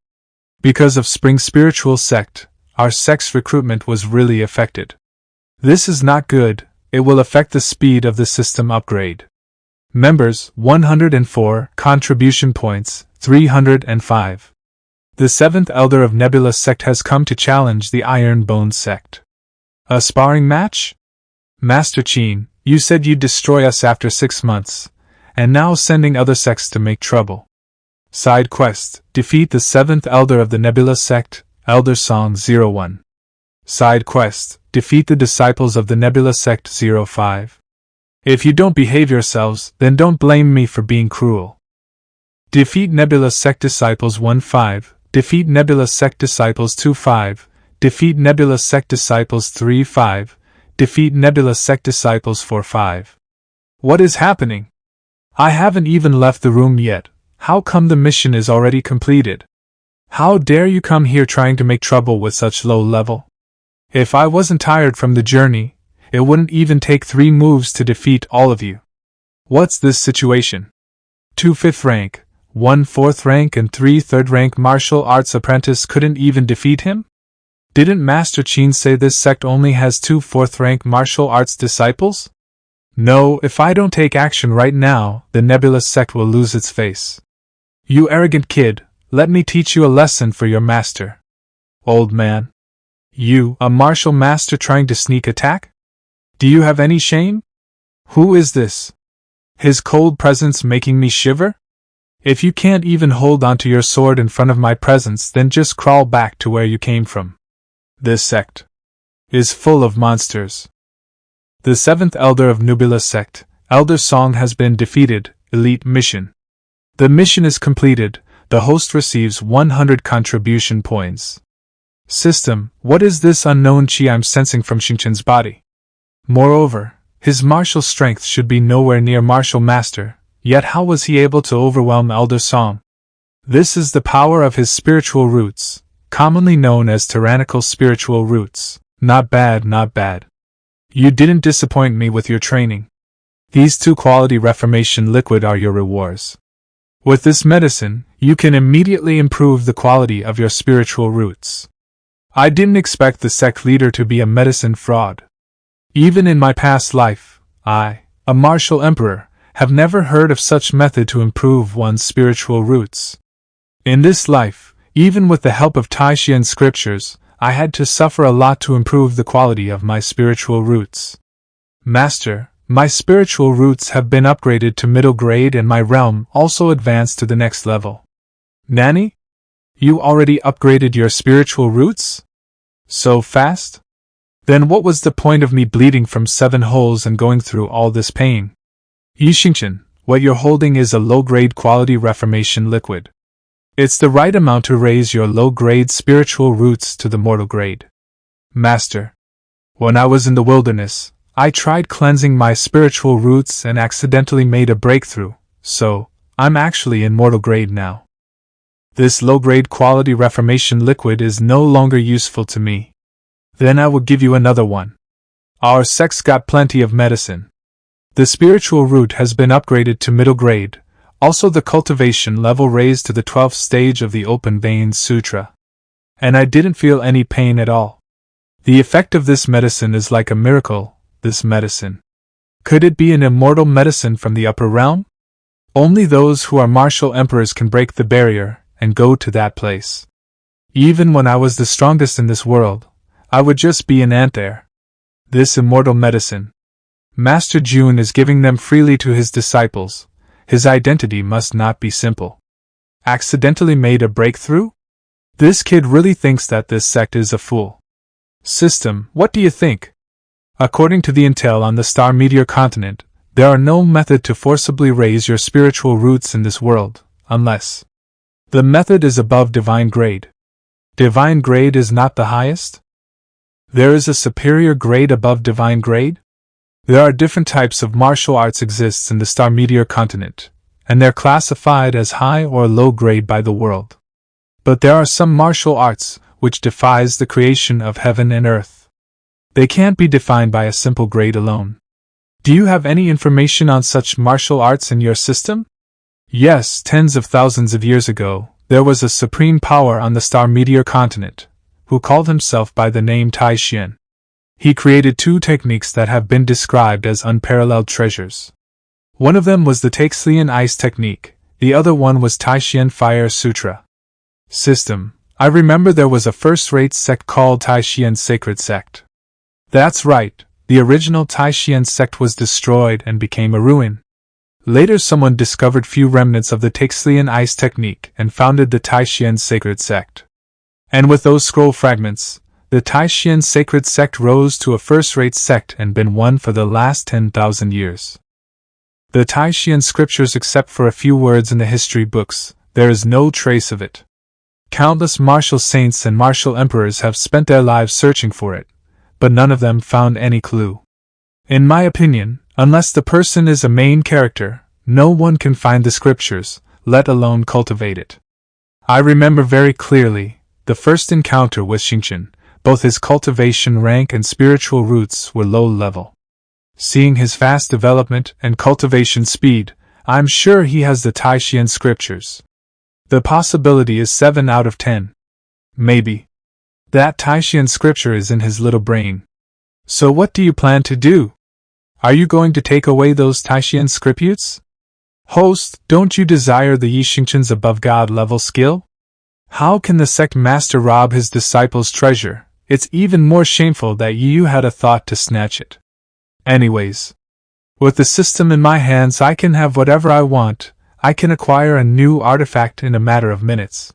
Because of Spring Spiritual Sect, our sect's recruitment was really affected. This is not good, it will affect the speed of the system upgrade. Members, 104, contribution points, 305. The 7th Elder of Nebula Sect has come to challenge the Iron Bone Sect. A sparring match? Master Qin, you said you'd destroy us after 6 months, and now sending other sects to make trouble. Side quest, defeat the 7th Elder of the Nebula Sect, Elder Song 01. Side quest, defeat the disciples of the Nebula Sect 05. If you don't behave yourselves, then don't blame me for being cruel. Defeat Nebula Sect Disciples 15, defeat Nebula Sect Disciples 25, defeat Nebula Sect Disciples 35, defeat Nebula Sect Disciples 45. What is happening? I haven't even left the room yet. How come the mission is already completed? How dare you come here trying to make trouble with such low level? If I wasn't tired from the journey, it wouldn't even take 3 moves to defeat all of you. What's this situation? 2 5th rank, 1 4th rank and 3 3rd rank martial arts apprentice couldn't even defeat him? Didn't Master Qin say this sect only has 2 4th rank martial arts disciples? No, if I don't take action right now, the Nebula sect will lose its face. You arrogant kid, let me teach you a lesson for your master. Old man. You, a martial master trying to sneak attack? Do you have any shame? Who is this? His cold presence making me shiver? If you can't even hold onto your sword in front of my presence, then just crawl back to where you came from. This sect is full of monsters. The 7th Elder of Nebula Sect, Elder Song has been defeated. Elite Mission. The mission is completed. The host receives 100 contribution points. System, what is this unknown chi I'm sensing from Xingchen's body? Moreover, his martial strength should be nowhere near martial master, yet how was he able to overwhelm Elder Song? This is the power of his spiritual roots, commonly known as tyrannical spiritual roots. Not bad, not bad. You didn't disappoint me with your training. These 2 quality reformation liquid are your rewards. With this medicine, you can immediately improve the quality of your spiritual roots. I didn't expect the sect leader to be a medicine fraud. Even in my past life, I, a martial emperor, have never heard of such method to improve one's spiritual roots. In this life, even with the help of Taishan scriptures, I had to suffer a lot to improve the quality of my spiritual roots. Master, my spiritual roots have been upgraded to middle grade and my realm also advanced to the next level. Nanny? You already upgraded your spiritual roots? So fast? Then what was the point of me bleeding from 7 holes and going through all this pain? Yixingchen, what you're holding is a low-grade quality reformation liquid. It's the right amount to raise your low-grade spiritual roots to the mortal grade. Master, when I was in the wilderness, I tried cleansing my spiritual roots and accidentally made a breakthrough, so I'm actually in mortal grade now. This low-grade quality reformation liquid is no longer useful to me. Then I will give you another one. Our sect's got plenty of medicine. The spiritual root has been upgraded to middle grade, also the cultivation level raised to the 12th stage of the Open Veins Sutra. And I didn't feel any pain at all. The effect of this medicine is like a miracle, this medicine. Could it be an immortal medicine from the upper realm? Only those who are martial emperors can break the barrier and go to that place. Even when I was the strongest in this world, I would just be an ant there. This immortal medicine. Master Jun is giving them freely to his disciples. His identity must not be simple. Accidentally made a breakthrough? This kid really thinks that this sect is a fool. System, what do you think? According to the intel on the Star Meteor continent, There are no method to forcibly raise your spiritual roots in this world, unless the method is above divine grade. Divine grade is not the highest? There is a superior grade above divine grade? There are different types of martial arts exists in the Star Meteor continent, and they're classified as high or low grade by the world. But there are some martial arts which defies the creation of heaven and earth. They can't be defined by a simple grade alone. Do you have any information on such martial arts in your system? Yes, tens of thousands of years ago, there was a supreme power on the Star Meteor continent, who called himself by the name Tai Xian. He created two techniques that have been described as unparalleled treasures. One of them was the Taixlian Ice Technique, the other one was Taixlian Fire Sutra. System. I remember there was a first-rate sect called Taixlian Sacred Sect. That's right, the original Taixlian sect was destroyed and became a ruin. Later someone discovered few remnants of the Taixlian Ice Technique and founded the Taixlian Sacred Sect. And with those scroll fragments, the Taixlian Sacred Sect rose to a first-rate sect and been one for the last 10,000 years. The Taixlian scriptures, except for a few words in the history books, there is no trace of it. Countless martial saints and martial emperors have spent their lives searching for it, but none of them found any clue. In my opinion, unless the person is a main character, no one can find the scriptures, let alone cultivate it. I remember very clearly the first encounter with Xingqian. Both his cultivation rank and spiritual roots were low level. Seeing his fast development and cultivation speed, I'm sure he has the Taixlian scriptures. The possibility is 7 out of 10. Maybe. That Taixlian scripture is in his little brain. So what do you plan to do? Are you going to take away those Taixlian scriptures? Host, don't you desire the Yi Xingqian's above God level skill? How can the sect master rob his disciples' treasure? It's even more shameful that you had a thought to snatch it. Anyways, with the system in my hands I can have whatever I want. I can acquire a new artifact in a matter of minutes.